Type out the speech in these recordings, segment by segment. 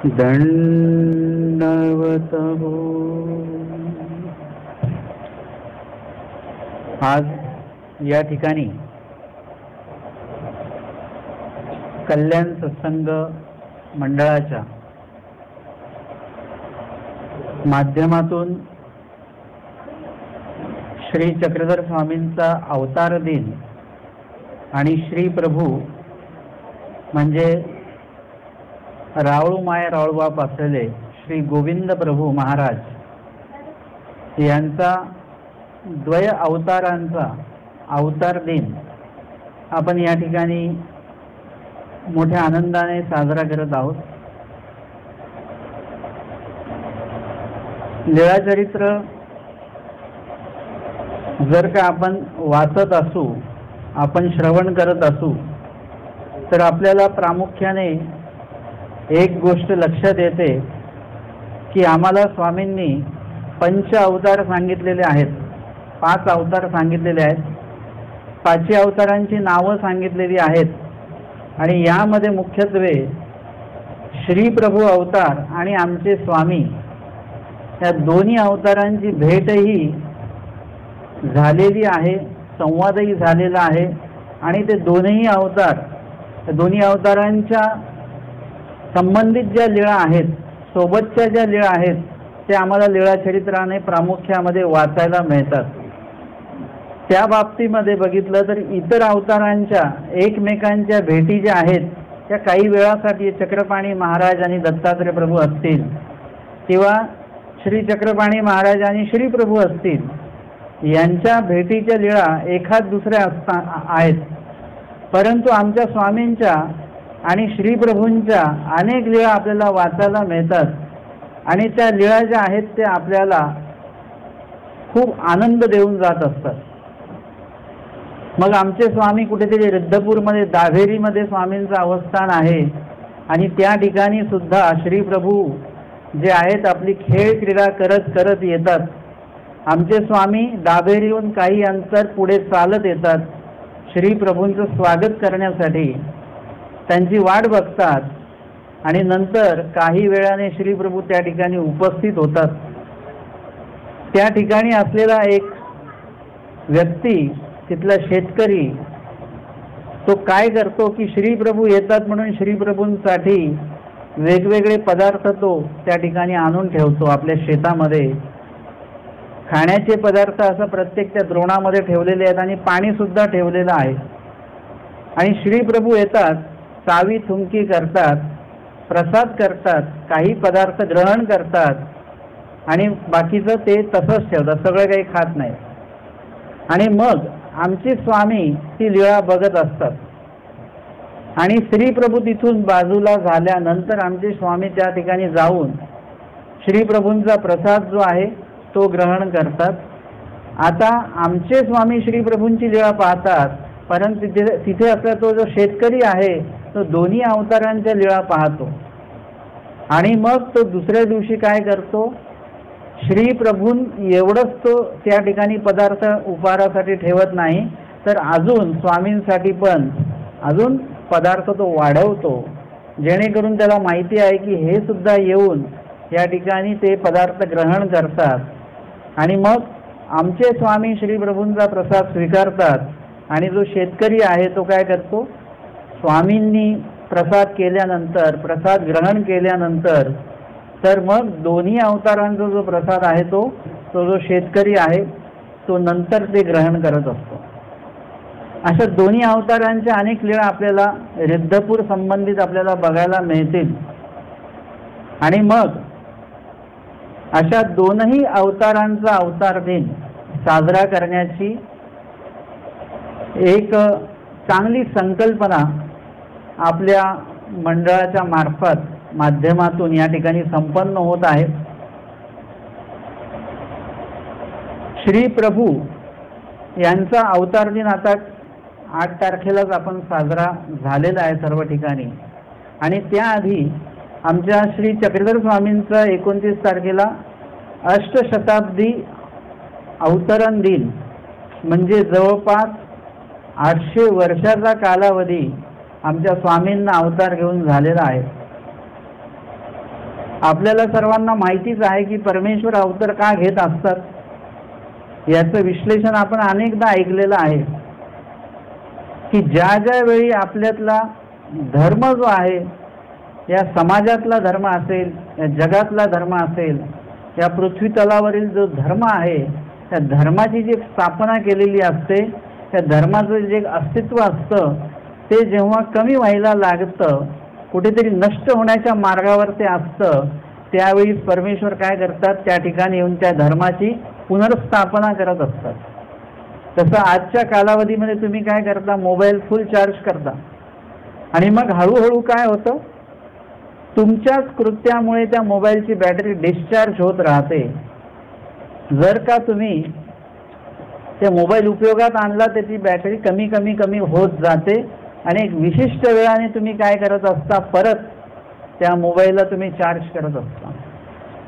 दंडवत हो। आज या ठिकाणी कल्याण सत्संग मंडळाच्या माध्यमातून श्री चक्रधर स्वामींचा अवतार दिन आणि श्री प्रभू म्हणजे रावळूमाय रावळबाप असलेले श्री गोविंद प्रभू महाराज यांचा द्वय अवतारांचा अवतार दिन आपण या ठिकाणी मोठ्या आनंदाने साजरा करत आहोत। लीळाचरित्र जर का आपण वाचत असू, आपण श्रवण करत असू, तर आपल्याला प्रामुख्याने एक गोष्ट लक्षात येते की आम्हाला स्वामींनी 5 अवतार सांगितलेले आहेत, 5 अवतार सांगितलेले आहेत, 5 अवतारांची नावं सांगितलेली आहेत आणि यामध्ये मुख्यत्वे श्री प्रभू अवतार आणि आमचे स्वामी या दोन्ही अवतारांची भेटही झालेली आहे, संवादही झालेला आहे आणि ते दोन्ही अवतारांच्या संबंधित ज्या लीळा आहेत, सोबतच्या ज्या लीळा आहेत, ते आम्हाला लीळाचरित्राने प्रामुख्यामध्ये वाचायला मिळतात। त्या बाबतीमध्ये बघितलं तर इतर अवतारांच्या एकमेकांच्या भेटी ज्या आहेत त्या काही वेळासाठी चक्रपाणी महाराज आणि दत्तात्रय प्रभू असतील किंवा श्री चक्रपाणी महाराज आणि श्री प्रभू असतील, यांच्या भेटीच्या लीळा एखाद दुसऱ्या आहेत, परंतु आमच्या स्वामींच्या आणि श्री प्रभूंच्या अनेक लीळा आपल्याला वाचायला मिळतात आणि त्या लीळा ज्या आहेत त्या आपल्याला खूप आनंद देऊन जात असतात। मग आमचे स्वामी कुठेतरी रिद्धपूरमध्ये दाभेरीमध्ये स्वामींचं अवस्थान आहे आणि त्या ठिकाणी सुद्धा श्री प्रभू जे आहेत आपली खेळ क्रीडा करत करत येतात। आमचे स्वामी दाभेरीहून काही अंतर पुढे चालत येतात, श्री प्रभूंचं स्वागत करण्यासाठी त्यांची वाट बघतात आणि नंतर काही वेळाने श्री प्रभू त्या ठिकाणी उपस्थित होतात। त्या ठिकाणी असलेला एक व्यक्ती, तिथला शेतकरी, तो काय करतो की श्री प्रभू येतात म्हणून श्री प्रभूंसाठी वेगवेगळे पदार्थ तो त्या ठिकाणी आणून ठेवतो आपल्या शेतामध्ये। खाण्याचे पदार्थ असं प्रत्येक त्या द्रोणामध्ये ठेवलेले आहेत आणि पाणी सुद्धा ठेवलेलं आहे आणि श्री प्रभू येतात, चावी थुंकी करतात, प्रसाद करतात, काही पदार्थ ग्रहण करतात आणि बाकीचं ते तसंच ठेवतात, सगळं काही खात नाही। आणि मग आमचे स्वामी ती लीळा बघत असतात आणि श्री प्रभू तिथून बाजूला झाल्यानंतर आमचे स्वामी त्या ठिकाणी जाऊन श्री प्रभूंचा प्रसाद जो आहे तो ग्रहण करतात। आता आमचे स्वामी श्री प्रभूंची लीळा पाहतात, परंतु तिथे असला तो जो शेतकरी आहे तो दोन्ही अवतारांच्या लीळा पाहतो आणि मग तो दुसऱ्या दिवशी काय करतो, श्री प्रभूं एवढंच तो त्या ठिकाणी पदार्थ उपहारासाठी ठेवत नाही, तर अजून स्वामींसाठी पण अजून पदार्थ तो वाढवतो, जेणेकरून त्याला माहिती आहे की हे सुद्धा येऊन या ठिकाणी ते पदार्थ ग्रहण करतात आणि मग आमचे स्वामी श्री प्रभूंचा प्रसाद स्वीकारतात आणि जो शेतकरी आहे तो काय करतो, स्वामींनी प्रसाद केल्यानंतर, प्रसाद ग्रहण केल्यानंतर तर मग दोन्ही अवतारांचा जो प्रसाद आहे तो जो शेतकरी आहे तो नंतर ते ग्रहण करत असतो। अशा दोन्ही अवतारांच्या अनेक लीळा आपल्याला रिद्धपूर संबंधित आपल्याला बघायला मिळतील आणि मग अशा दोनही अवतारांचा अवतार दिन साजरा करण्याची एक चांगली संकल्पना आपल्या मंडळाच्या माध्यमातून या ठिकाणी संपन्न होत आहे। श्री प्रभू यांचा अवतार दिन आता 8 तारखेलाच आपण साजरा झालेला आहे सर्व ठिकाणी आणि त्याआधी आमच्या श्री चक्रधर स्वामींचा 29 तारखेला अष्टशताब्दी अवतरण दिन म्हणजे जवळपास 800 वर्षाचा कालावधी आमच्या स्वामींना अवतार घेऊन झालेला आहे। आपल्याला सर्वांना माहितीच आहे की परमेश्वर अवतार का घेत असतात. याचं विश्लेषण आपण अनेकदा ऐकलेलं आहे की ज्या ज्या वेळी आपल्यातला धर्म जो आहे, या समाजातला धर्म असेल, या जगातला धर्म असेल, या पृथ्वी तलावरील जो धर्म आहे, त्या धर्माची जी स्थापना केलेली असते, त्या धर्माचं जे अस्तित्व असतं ते जेव्हा कमी व्हायला लागतं, कुठेतरी नष्ट होण्याच्या मार्गावर ते असतं, त्यावेळी परमेश्वर काय करतात, त्या ठिकाणी येऊन त्या धर्माची पुनर्स्थापना करत असतात. तसं आजच्या कालावधीमध्ये तुम्ही काय करता, मोबाईल फुल चार्ज करता आणि मग हळूहळू काय होतं, तुमच्याच कृत्यामुळे त्या मोबाईलची बॅटरी डिस्चार्ज होत राहते. जर का तुम्ही ते मोबाईल उपयोगात आणला त्याची बॅटरी कमी कमी कमी होत जाते आणि एक विशिष्ट वेळाने तुम्ही काय करत असता, परत त्या मोबाईलला तुम्ही चार्ज करत असता.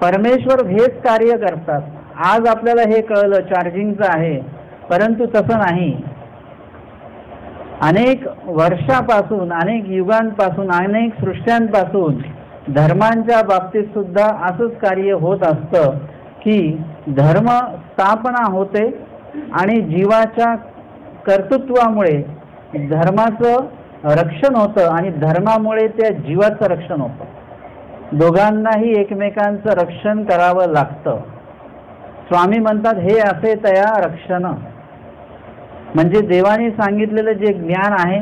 परमेश्वर हेच कार्य करतात. आज आपल्याला हे कळलं चार्जिंगचं आहे, परंतु तसं नाही. अनेक वर्षापासून, अनेक युगांपासून, अनेक सृष्ट्यांपासून धर्मांच्या बाबतीत सुद्धा असंच कार्य होत असतं की धर्म स्थापना होते आणि जीवाच्या कर्तृत्वामुळे धर्माचं रक्षण होतं आणि धर्मामुळे त्या जीवाचं रक्षण होतं. दोघांनाही एकमेकांचं रक्षण करावं लागतं. स्वामी म्हणतात, हे असे तया रक्षण. म्हणजे देवाने सांगितलेलं जे ज्ञान आहे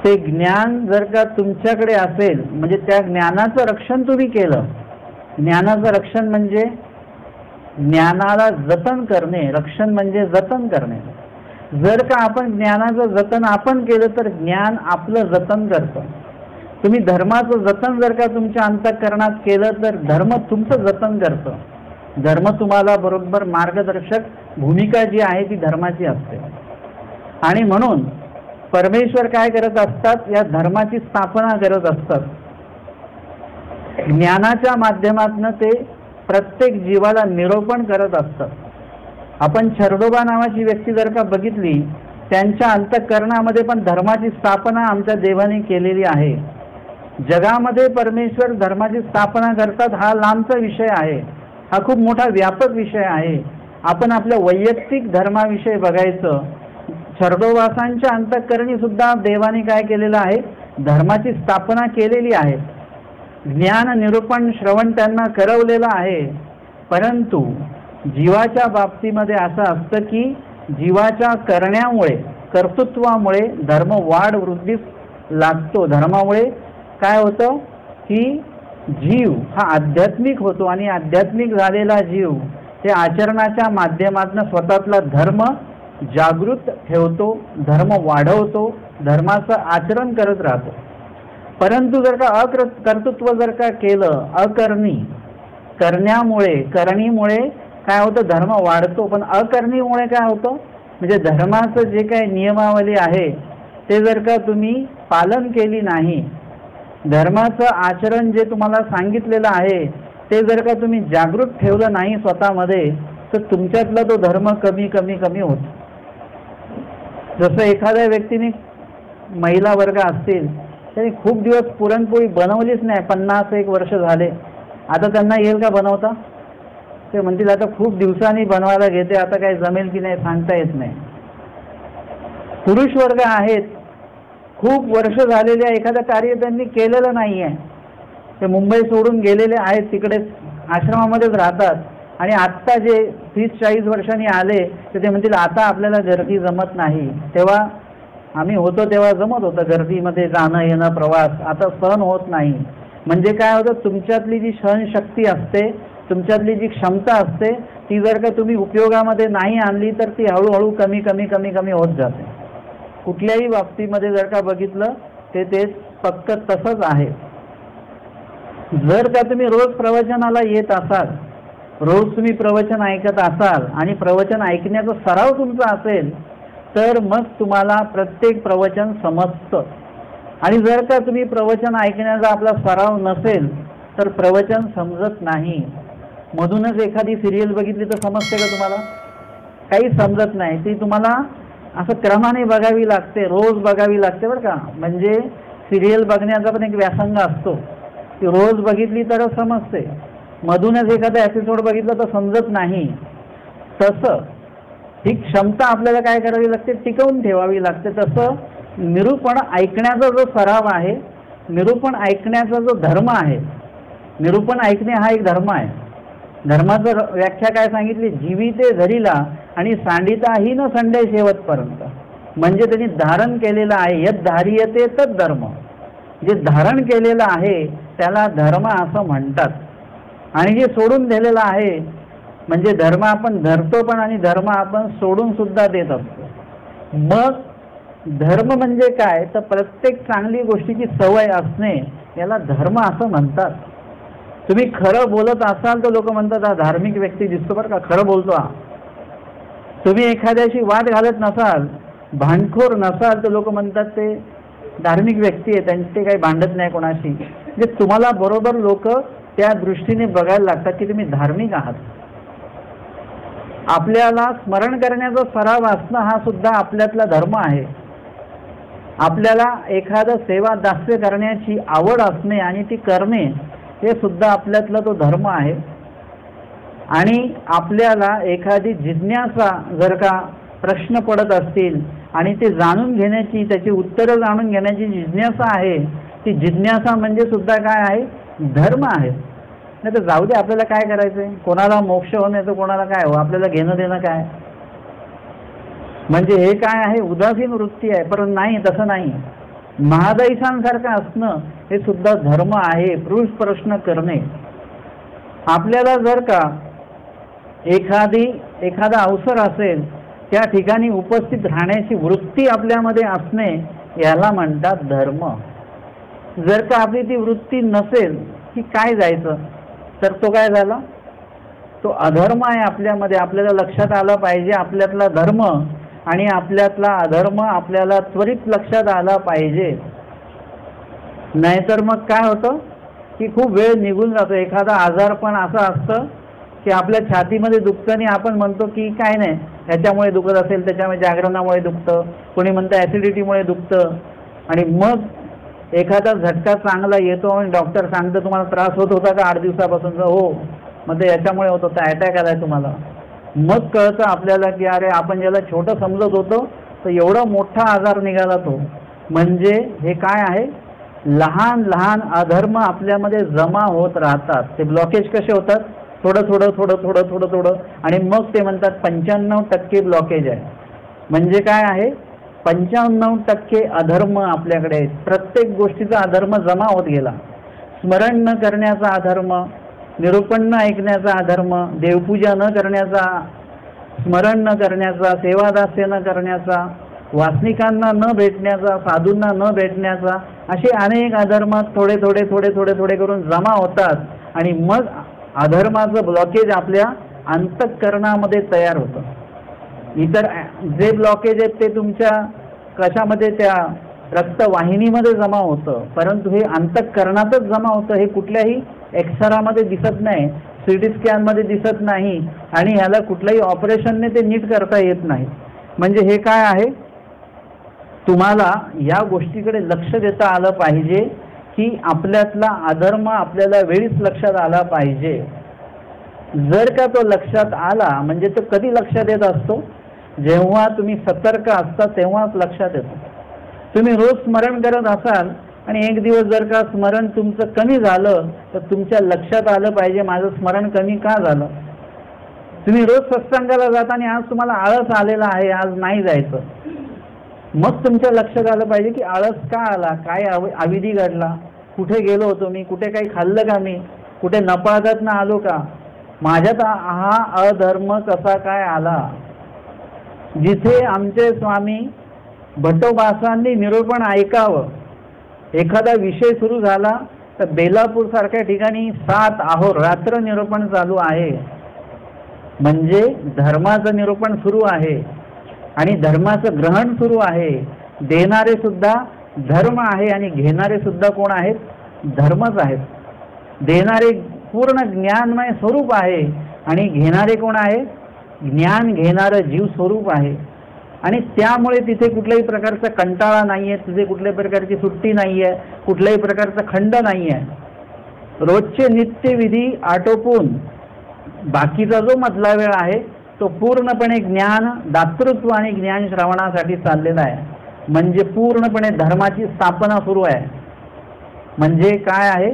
ते ज्ञान जर का तुमच्याकडे असेल, म्हणजे त्या ज्ञानाचं रक्षण तुम्ही केलं. ज्ञानाचं रक्षण म्हणजे ज्ञानाला जतन करणे, रक्षण म्हणजे जतन करणे. जर का आपण ज्ञानाचं जतन आपण केलं तर ज्ञान आपलं जतन करतं. तुम्ही धर्माचं जतन जर का तुमच्या अंतःकरणात केलं तर धर्म तुमचं जतन करतं. धर्म तुम्हाला बरोबर मार्गदर्शक भूमिका जी आहे ती धर्माची असते. आणि म्हणून परमेश्वर काय करत असतात, या धर्माची स्थापना करत असतात. ज्ञानाच्या माध्यमातून ते प्रत्येक जीवाला निरूपण करत असतात. आपण छरडोबा नावाची व्यक्ती जर का बघितली, त्यांच्या अंतःकरणामध्ये पण धर्माची स्थापना आमच्या देवाने केलेली आहे. जगामध्ये परमेश्वर धर्माची स्थापना करतात हा लांबचा विषय आहे, हा खूप मोठा व्यापक विषय आहे. आपण आपल्या वैयक्तिक धर्माविषयी बघायचं. छरडोबासांच्या अंतःकरणी सुद्धा देवाने काय केलेलं आहे, धर्माची स्थापना केलेली आहे. ज्ञान निरूपण श्रवण त्यांना करवलेलं आहे. परंतु जीवाच्या बाबतीमध्ये असं असतं की जीवाच्या करण्यामुळे, कर्तृत्वामुळे धर्म वाढ वृद्धीस लागतो. धर्मामुळे काय होतं की जीव हा आध्यात्मिक होतो आणि आध्यात्मिक झालेला जीव हे आचरणाच्या माध्यमातून स्वतःतला धर्म जागृत ठेवतो, धर्म वाढवतो, धर्माचं आचरण करत राहतो. परंतु जर का कर्तृत्व जर का केलं, अकरणी, करण्यामुळे, करणीमुळे काय होतं, धर्म वाढतो. पण अकरणीमुळे काय होतं, म्हणजे धर्माचं जे काही नियमावली आहे ते जर का तुम्ही पालन केली नाही, धर्माचं आचरण जे तुम्हाला सांगितलेलं आहे ते जर का तुम्ही जागृत ठेवलं नाही स्वतःमध्ये, तर तुमच्यातला तो धर्म कमी कमी कमी होतो. जसं एखाद्या व्यक्तीने, महिला वर्ग असतील, त्यांनी खूप दिवस पुरणपोळी बनवलीच नाही, 50-1 वर्ष झाले, आता त्यांना येईल का बनवता? ते म्हणतील आता खूप दिवसांनी बनवायला घेते, आता काय जमेल की नाही सांगता येत नाही. पुरुष वर्ग आहेत, खूप वर्ष झालेले एखादं कार्य त्यांनी केलेलं नाही आहे, ते मुंबई सोडून गेलेले आहेत, तिकडेच आश्रमामध्येच राहतात आणि आत्ता जे 30-40 वर्षांनी आले तर ते म्हणतील आता आपल्याला गर्दी जमत नाही. तेव्हा आम्ही होतो तेव्हा जमत होतं, गर्दीमध्ये जाणं येणं प्रवास, आता सहन होत नाही. म्हणजे काय होतं, तुमच्यातली जी सहनशक्ती असते, तुमच्यातली जी क्षमता असते ती जर का तुम्ही उपयोगामध्ये नाही आणली तर ती हळूहळू कमी कमी कमी कमी होत जाते. कुठल्याही बाबतीमध्ये जर का बघितलं तेच पक्क तसंच आहे. जर का तुम्ही रोज प्रवचनाला येत असाल, रोज तुम्ही प्रवचन ऐकत असाल आणि प्रवचन ऐकण्याचा सराव तुमचा असेल तर मग तुम्हाला प्रत्येक प्रवचन समजतं. आणि जर का तुम्ही प्रवचन ऐकण्याचा आपला सराव नसेल तर प्रवचन समजत नाही. मधूनच एखादी सिरियल बघितली तर समजते का तुम्हाला? काही समजत नाही. ती तुम्हाला असं क्रमाने बघावी लागते, रोज बघावी लागते बरं का. म्हणजे सिरियल बघण्याचा पण एक व्यासंग असतो. ती रोज बघितली तर समजते, मधूनच एखादा एपिसोड बघितला तर समजत नाही. तसं ही क्षमता आपल्याला काय करावी लागते, टिकवून ठेवावी लागते. तसं निरूपण ऐकण्याचा जो सराव आहे, निरूपण ऐकण्याचा जो धर्म आहे, निरूपण ऐकणे हा एक धर्म आहे. धर्माचं व्याख्या काय सांगितली, जीविते धरिला आणि सांडिताही न संडे शेवटपर्यंत. म्हणजे त्यांनी धारण केलेलं आहे, यद धार्यते तद धर्म. जे धारण केलेलं आहे त्याला धर्म असं म्हणतात. आणि जे सोडून दिलेलं आहे म्हणजे धर्म आपण धरतो पण आणि धर्म आपण सोडून सुद्धा देत असतो. मग धर्म म्हणजे काय तर प्रत्येक चांगली गोष्टीची सवय असणे याला धर्म असं म्हणतात. तुम्ही खरं बोलत असाल तर लोक म्हणतात हा धार्मिक व्यक्ती दिसतो बरं का, खरं बोलतो हा. तुम्ही एखाद्याशी वाद घालत नसाल, भांडखोर नसाल तर लोक म्हणतात ते धार्मिक व्यक्ती आहे, त्यांचे काही भांडत नाही कोणाशी. म्हणजे तुम्हाला बरोबर लोक त्या दृष्टीने बघायला लागतात की तुम्ही धार्मिक आहात. आपल्याला स्मरण करण्याचा सराव असणं हा सुद्धा आपल्यातला धर्म आहे. आपल्याला एखादं सेवा दास्य करण्याची आवड असणे आणि ती करणे हे सुद्धा आपल्यातला तो धर्म आहे. आणि आपल्याला एखादी जिज्ञासा जर का प्रश्न पडत असतील आणि ते जाणून घेण्याची, त्याची उत्तरं जाणून घेण्याची जिज्ञासा आहे, ती जिज्ञासा म्हणजे सुद्धा काय आहे, धर्म आहे. नाही तर जाऊ दे, आपल्याला काय करायचंय, कोणाला मोक्ष हो नाही तर कोणाला काय हो, आपल्याला घेणं देणं काय. म्हणजे हे काय आहे, उदासीन वृत्ती आहे. पण नाही, तसं नाही. महादैसांसारखं असणं हे सुद्धा धर्म आहे. प्रश्न करणे. आपल्याला जर का एखादा अवसर असेल त्या ठिकाणी उपस्थित राहण्याची वृत्ती आपल्यामध्ये असणे याला म्हणतात धर्म. जर का आपली ती वृत्ती नसेल की काय जायचं, तर तो काय झाला, तो अधर्म आहे आपल्यामध्ये. आपल्याला लक्षात आलं पाहिजे आपल्यातला धर्म आणि आपल्यातला अधर्म आपल्याला त्वरित लक्षात आला पाहिजे. नाहीतर मग काय होतं की खूप वेळ निघून जातो. एखादा आजार पण असं असतं की आपल्या छातीमध्ये दुखतं आणि आपण म्हणतो की काय नाही, ह्याच्यामुळे दुखत असेल, त्याच्यामुळे जागरणामुळे दुखतं, कोणी म्हणतं ॲसिडिटीमुळे दुखतं. आणि मग एखादा झटका चांगला येतो आणि डॉक्टर सांगतं तुम्हाला त्रास होत होता का 8 दिवसापासूनचा, हो, मग ते याच्यामुळे होत होता, अटॅक आलाय तुम्हाला. मग कळतं आपल्याला की अरे आपण ज्याला छोटं समजत होतो तर एवढा मोठा आजार निघाला तो. म्हणजे हे काय आहे, लहान लहान अधर्म आपल्यामध्ये जमा होत राहतात. ते ब्लॉकेज कसे होतात, थोडं थोडं थोडं थोडं थोडं थोडं आणि मग ते म्हणतात 95% ब्लॉकेज आहे. म्हणजे काय आहे, 95% अधर्म आपल्याकडे आहेत. प्रत्येक गोष्टीचा अधर्म जमा होत गेला. स्मरण न करण्याचा अधर्म, निरूपण न ऐकण्याचा अधर्म, देवपूजा न करण्याचा, स्मरण न करण्याचा, सेवादास्य न करण्याचा, वासनिकांना न भेटण्याचा, साधूंना न भेटण्याचा, असे अनेक अधर्म थोडे थोडे थोडे थोडे थोडे करून जमा होतात आणि मग अधर्माचं ब्लॉकेज आपल्या अंतःकरणामध्ये तयार होतं. इतर जे ब्लॉकेज आहेत ते तुमच्या कशामध्ये, त्या रक्तवाहिनीमध्ये जमा होतं, परंतु हे अंतःकरणातच जमा होतं. हे कुठल्याही एक्सरामध्ये दिसत नाही, सीटी स्कॅनमध्ये दिसत नाही आणि ह्याला कुठल्याही ऑपरेशनने ते नीट करता येत नाही. म्हणजे हे काय आहे, तुम्हाला या गोष्टीकडे लक्ष देता आलं पाहिजे की आपल्यातला अधर्म आपल्याला वेळीच लक्षात आला पाहिजे. जर का तो लक्षात आला, म्हणजे तो कधी लक्षात येत असतो, जेव्हा तुम्ही सतर्क असता तेव्हाच लक्षात येतो. तुम्ही रोज स्मरण करत असाल आणि एक दिवस जर का स्मरण तुमचं कमी झालं तर तुमच्या लक्षात आलं पाहिजे माझं स्मरण कमी का झालं. तुम्ही रोज सत्संगाला जाता आणि आज तुम्हाला आळस आलेला आहे, आज नाही जायचं, मग तुमच्या लक्षात आलं पाहिजे की आळस का आला, काय अविधी घडला, कुठे गेलो होतो मी, कुठे काही खाल्लं का मी, कुठे नपाळगत ना आलो का, माझ्यात हा अधर्म कसा काय आला. जिथे आमचे स्वामी भट्टोबासांनी निरूपण ऐकावं, एखादा विषय सुरू झाला तर बेलापूर सारख्या ठिकाणी 7 अहोरात्र निरूपण चालू आहे. म्हणजे धर्माचं निरूपण सुरू आहे आणि धर्माचं ग्रहण सुरू आहे. देणारे सुद्धा धर्म आहे आणि घेणारे सुद्धा कोण आहेत, धर्मच आहेत. देणारे पूर्ण ज्ञानमय स्वरूप आहे आणि घेणारे कोण आहे, ज्ञान घेणारं जीव स्वरूप आहे. आणि त्यामुळे तिथे कुठल्याही प्रकारचा कंटाळा नाही आहे, तिथे कुठल्याही प्रकारची सुट्टी नाही आहे, कुठल्याही प्रकारचा खंड नाही आहे. रोजचे नित्यविधी आटोपून बाकीचा जो मधला वेळ आहे तो पूर्णपणे ज्ञान दातृत्व आणि ज्ञान श्रवणासाठी चाललेला आहे. म्हणजे पूर्णपणे धर्माची स्थापना सुरू आहे. म्हणजे काय आहे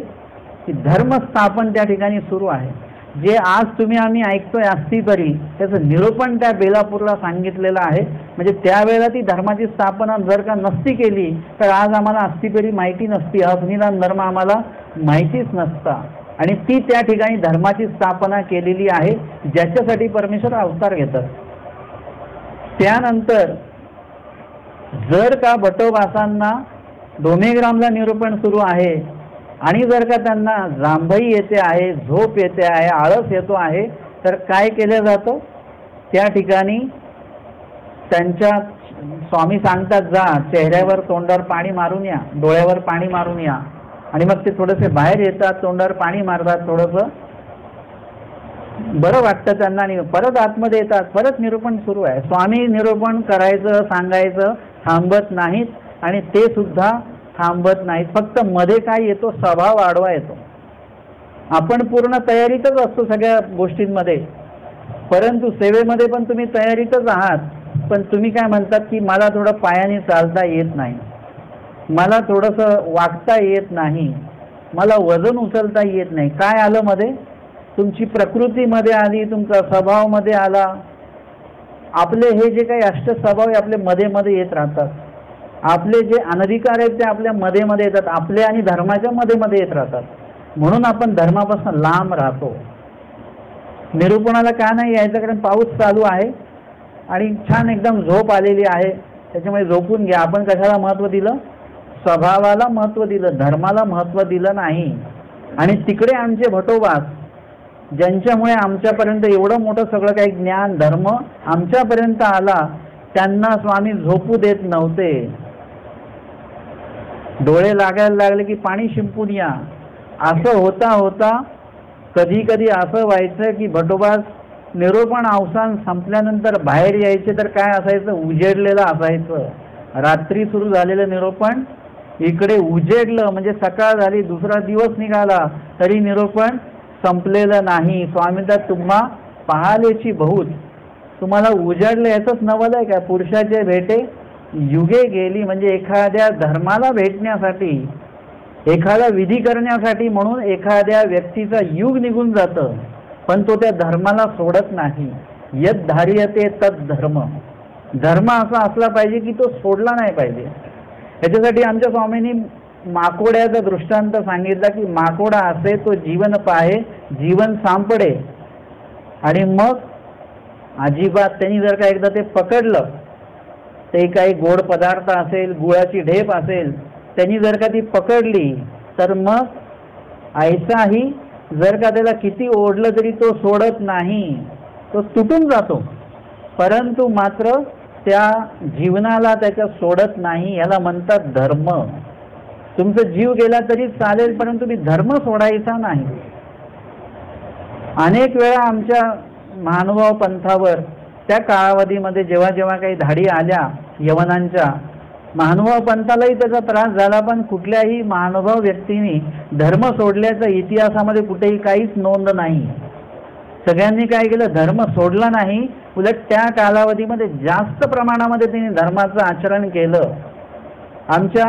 की धर्मस्थापन त्या ठिकाणी सुरू आहे. जे आज तुम्ही आम्ही ऐकतोय अस्तिपरी त्याचं निरूपण त्या बेलापूरला सांगितलेलं आहे. म्हणजे त्यावेळेला ती धर्माची स्थापना जर का नसती केली तर आज आम्हाला अस्तिपरी माहिती नसती, अग्निदान धर्म आम्हाला माहितीच नसता. आणि ती त्या ठिकाणी धर्माची स्थापना केलेली आहे ज्याच्यासाठी परमेश्वर अवतार घेतात. त्यानंतर जर का भटोबासांना डोमेग्रामला निरूपण सुरू आहे आणि जर का त्यांना जांभई येते आहे, झोप येते आहे, आळस येतो आहे, तर काय केलं जातं त्या ठिकाणी त्यांच्या स्वामी सांगतात जा चेहऱ्यावर तोंडावर पाणी मारून या, डोळ्यावर पाणी मारून या. आणि मग ते थोडेसे बाहेर येतात, तोंडावर पाणी मारतात, थोडंसं बरं वाटतं त्यांना आणि परत आतमध्ये येतात. परत निरूपण सुरू आहे. स्वामी निरूपण करायचं सांगायचं थांबत नाहीत आणि ते सुद्धा थांबत नाहीत. फक्त मध्ये काय येतो स्वभाव वाढवा येतो. आपण पूर्ण तयारीतच असतो सगळ्या गोष्टींमध्ये, परंतु सेवेमध्ये पण तुम्ही तयारीतच आहात. पण तुम्ही काय म्हणतात की मला थोडं पायाने चालता येत नाही, मला थोडंसं वागता येत नाही, मला वजन उचलता येत नाही. काय आलं मध्ये? तुमची प्रकृतीमध्ये आली, तुमचा स्वभावमध्ये आला. आपले हे जे काही अष्ट स्वभाव आपले मध्ये मध्ये येत राहतात. आपले जे अनधिकार आहेत ते आपल्या मध्ये मध्ये येतात, आपले आणि धर्माच्या मध्ये मध्ये येत राहतात. म्हणून आपण धर्मापासून लांब राहतो. निरूपणाला का नाही यायचं? कारण पाऊस चालू आहे आणि छान एकदम झोप आलेली आहे, त्याच्यामुळे झोपून घ्या. आपण कशाला महत्त्व दिलं? स्वभावाला महत्त्व दिलं, धर्माला महत्त्व दिलं नाही. आणि तिकडे आमचे भटोबास ज्यांच्यामुळे आमच्यापर्यंत एवढं मोठं सगळं काही ज्ञान धर्म आमच्यापर्यंत आला, त्यांना स्वामी झोपू देत नव्हते. डोळे लागायला लागले की पाणी शिंपून या. असं होता होता कधी कधी असं व्हायचं की भटोबास निरूपण अवसान संपल्यानंतर बाहेर यायचे तर काय असायचं? उजेडलेलं असायचं. रात्री सुरू झालेलं निरूपण इकडे उजेडलं म्हणजे सकाळ झाली, दुसरा दिवस निघाला तरी निरूपण संपलेलं नाही. स्वामींचा तुम्हा पाहालेची बहुत, तुम्हाला उजाडलं याचंच नवल आहे का? पुरुषाचे भेटे युगे गेली. म्हणजे एखाद्या धर्माला भेटण्यासाठी, एखादा विधी करण्यासाठी म्हणून एखाद्या व्यक्तीचा युग निघून जातं, पण तो त्या धर्माला सोडत नाही. यद धार्यते तद धर्म. धर्म असा असला पाहिजे की तो सोडला नाही पाहिजे. याच्यासाठी आमच्या स्वामींनी माकोड्याचा दृष्टांत सांगितला की माकोडा असे तो जीवन पाहे जीवन सांपडे. आणि मग अजिबात त्यांनी जर का एकदा ते पकडलं, ते काही गोड पदार्थ असेल, गुळाची ढेप असेल, त्यांनी जर का ती पकडली तर मग ऐसाही जर का त्याला किती ओढलं तरी तो सोडत नाही, तो तुटून जातो. परंतु मात्र त्या जीवनाला त्याच्या सोडत नाही. याला म्हणतात धर्म. तुमचा जीव गेला तरी चालेल, परंतु तुम्ही धर्म सोडायचा नाही. अनेक वेळा आमच्या महानुभाव पंथावर त्या कालावधीमध्ये जेव्हा जेव्हा काही धाडी आल्या यवनांच्या, महानुभाव पंथालाही त्याचा त्रास झाला, पण कुठल्याही महानुभाव व्यक्तीने धर्म सोडल्याचा इतिहासामध्ये कुठेही काहीच नोंद नाही. सगळ्यांनी काय केलं? धर्म सोडला नाही, उलट त्या कालावधीमध्ये जास्त प्रमाणामध्ये त्यांनी धर्माचं आचरण केलं. आमच्या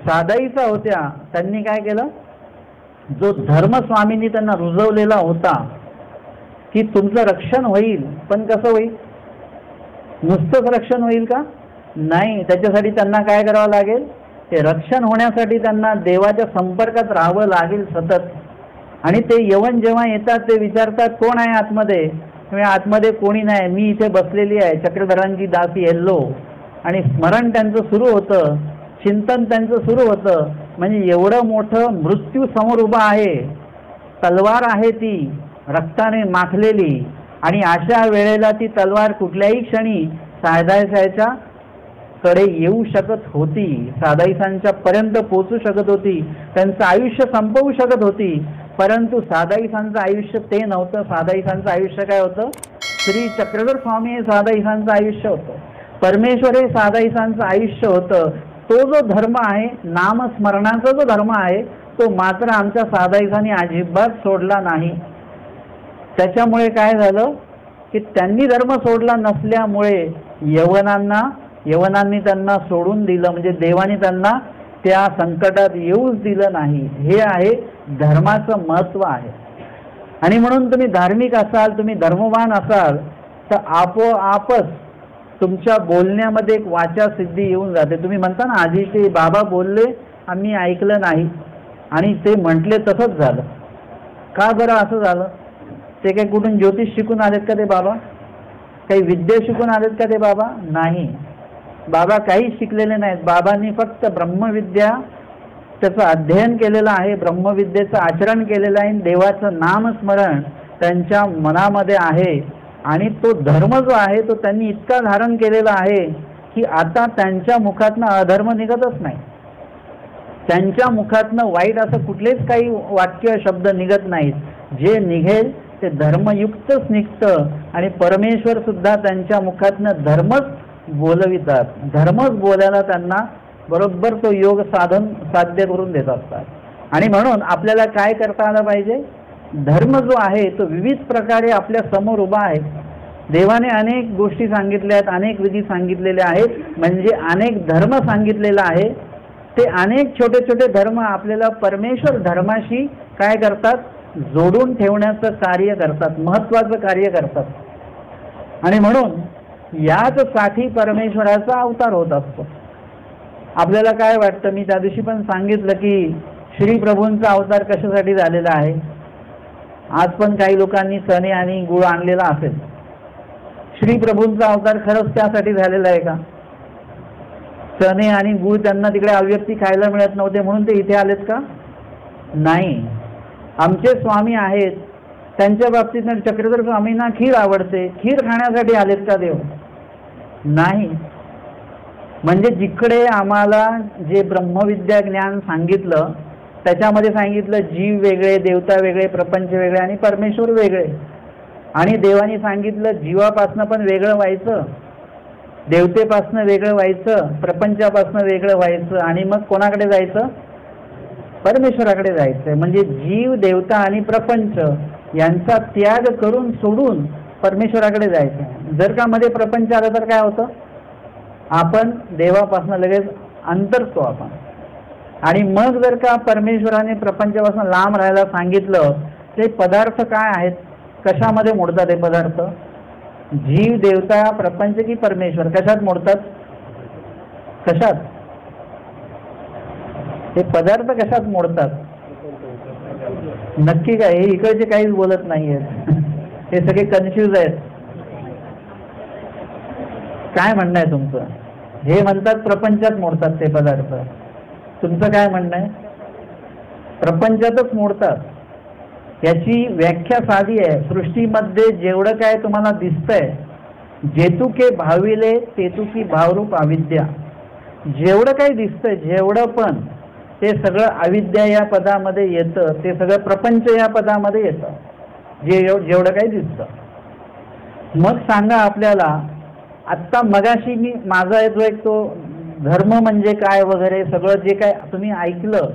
सादाईचा होत्या, त्यांनी काय केलं? जो धर्म स्वामींनी त्यांना रुजवलेला होता की तुमचं रक्षण होईल, पण कसं होईल? नुसतंच रक्षण होईल का? नाही. त्याच्यासाठी त्यांना काय करावं लागेल? ते रक्षण होण्यासाठी त्यांना देवाच्या संपर्कात राहावं लागेल सतत. आणि ते यवन जेव्हा येतात ते विचारतात कोण आहे आतमध्ये? आतमध्ये कोणी नाही, मी इथे बसलेली आहे, चक्रधरांची दासी येल्लो. आणि स्मरण त्यांचं सुरू होतं, चिंतन त्यांचं सुरू होतं. म्हणजे एवढं मोठं मृत्यू समोर उभा आहे, तलवार आहे ती रक्ताने माखलेली, आणि अशा वेळेला ती तलवार कुठल्याही क्षणी सायदाईसाच्या कडे येऊ शकत होती, सादाईसांच्या पर्यंत पोहोचू शकत होती, त्यांचं आयुष्य संपवू शकत होती. परंतु सादाईसांचं आयुष्य ते नव्हतं. सादाईसांचं आयुष्य काय होतं? श्री चक्रधर स्वामी हे सादाईसांचं आयुष्य होतं, परमेश्वर हे सादाईसांचं आयुष्य होतं. तो जो धर्म आहे, नामस्मरणाचा जो धर्म आहे, तो मात्र आमच्या साधायकांनी अजिबात सोडला नाही. त्याच्यामुळे काय झालं की त्यांनी धर्म सोडला नसल्यामुळे यवनांनी त्यांना सोडून दिलं, म्हणजे देवाने त्यांना त्या संकटात येऊच दिलं नाही. हे आहे धर्माचं महत्त्व आहे. आणि म्हणून तुम्ही धार्मिक असाल, तुम्ही धर्मवान असाल तर आपोआपच तुमच्या बोलण्यामध्ये एक वाचा सिद्धी येऊन जाते. तुम्ही म्हणता ना, आधी ते बाबा बोलले आम्ही ऐकलं नाही आणि ते म्हटले तसंच झालं. का बरं असं झालं? ते काही कुठून ज्योतिष शिकून आलेत का ते बाबा? काही विद्या शिकून आलेत का ते बाबा? नाही, बाबा काहीच शिकलेले नाहीत. बाबांनी फक्त ब्रह्मविद्या त्याचं अध्ययन केलेलं आहे, ब्रह्मविद्येचं आचरण केलेलं आहे, देवाचं नामस्मरण त्यांच्या मनामध्ये आहे. आणि तो धर्म जो आहे तो त्यांनी इतका धारण केलेला आहे की आता त्यांच्या मुखातनं अधर्म निघतच नाही. त्यांच्या मुखातनं वाईट असं कुठलेच काही वाक्य शब्द निघत नाहीत. जे निघेल ते धर्मयुक्तच निघतं. आणि परमेश्वर सुद्धा त्यांच्या मुखातनं धर्मच बोलवितात. धर्मच बोलायला त्यांना बरोबर तो योग साध्य करून देत असतात. आणि म्हणून आपल्याला काय करता आलं पाहिजे? धर्म जो आहे तो विविध प्रकारे आपल्या समोर उभा आहे. देवाने अनेक गोष्टी सांगितल्या आहेत, अनेक विधी सांगितलेल्या आहेत, म्हणजे अनेक धर्म सांगितलेला आहे. ते अनेक छोटे छोटे धर्म आपल्याला परमेश्वर धर्माशी काय करतात? जोडून ठेवण्याचं कार्य करतात, महत्त्वाचं कार्य करतात. आणि म्हणून याचसाठी परमेश्वराचा अवतार होत असतो. आपल्याला काय वाटतं? मी त्या दिवशी पण सांगितलं की श्री प्रभूंचा अवतार कशासाठी झालेला आहे. आज पण काही लोकांनी चणे आणि गुळ आणलेला असेल. श्री प्रभूंचा अवतार खरंच त्यासाठी झालेला आहे का? चणे आणि गुळ त्यांना तिकडे अव्यक्ती खायला मिळत नव्हते म्हणून ते इथे आलेत का? नाही. आमचे स्वामी आहेत, त्यांच्या बाबतीत चक्रधर स्वामींना खीर आवडते, खीर खाण्यासाठी आलेत का देव? नाही. म्हणजे जिकडे आम्हाला जे ब्रह्मविद्या ज्ञान सांगितलं त्याच्यामध्ये सांगितलं जीव वेगळे, देवता वेगळे, प्रपंच वेगळे आणि परमेश्वर वेगळे. आणि देवानी सांगितलं जीवापासनं पण वेगळं व्हायचं, देवतेपासनं वेगळं व्हायचं, प्रपंचापासनं वेगळं व्हायचं आणि मग कोणाकडे जायचं? परमेश्वराकडे जायचं. म्हणजे जीव, देवता आणि प्रपंच यांचा त्याग करून सोडून परमेश्वराकडे जायचं. जर का मध्ये प्रपंच आलं तर काय होतं? आपण देवापासून लगेच अंतरतो आपण. आणि मग जर का परमेश्वराने प्रपंचापासून लांब राहायला सांगितलं, ते पदार्थ काय आहेत? कशामध्ये मोडतात हे पदार्थ? जीव, देवता, प्रपंच की परमेश्वर? कशात मोडतात? कशात? हे पदार्थ कशात मोडतात? नक्की काय? हे इकडचे काहीच बोलत नाहीयेत. हे सगळे कन्फ्यूज आहेत. काय म्हणणं आहे तुमचं? हे म्हणतात प्रपंचात मोडतात ते पदार्थ. तुमचं काय म्हणणं आहे? प्रपंचातच मोडतात. याची व्याख्या साधी आहे. सृष्टीमध्ये जेवढं काय तुम्हाला दिसतंय, जेतुके भाविले तेतुकी भावरूप अविद्या, जेवढं काही दिसतंय जेवढं पण ते सगळं अविद्या या पदामध्ये येतं. ते सगळं प्रपंच या पदामध्ये येतं, जेवढं काही दिसतं. मग सांगा आपल्याला, आत्ता मगाशी मी माझा जो एक तो धर्म म्हणजे काय वगैरे सगळं जे काय तुम्ही ऐकलं,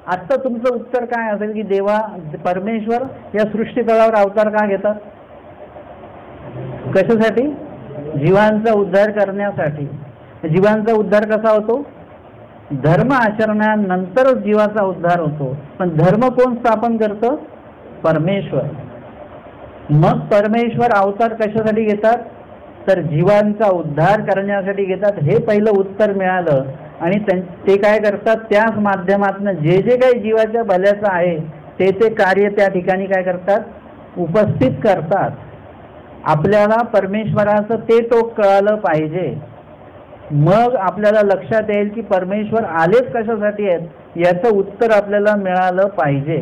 आत्ता तुमचं उत्तर काय असेल की देवा परमेश्वर या सृष्टीतळावर अवतार का घेतात? कशासाठी? जीवांचा उद्धार करण्यासाठी. जीवांचा उद्धार कसा होतो? धर्म आचरणानंतरच जीवाचा उद्धार होतो. पण धर्म कोण स्थापन करतं? परमेश्वर. मग परमेश्वर अवतार कशासाठी घेतात? तर जीवांचा उद्धार करण्यासाठी घेतात. हे पहिलं उत्तर मिळालं. आणि ते काय करतात? त्याच माध्यमातून जे जे काही जीवाच्या भल्याचं आहे ते ते कार्य त्या ठिकाणी काय करतात? उपस्थित करतात. आपल्याला परमेश्वराचं ते टोक कळालं पाहिजे. मग आपल्याला लक्षात येईल की परमेश्वर आलेच कशासाठी आहेत, याचं उत्तर आपल्याला मिळालं पाहिजे.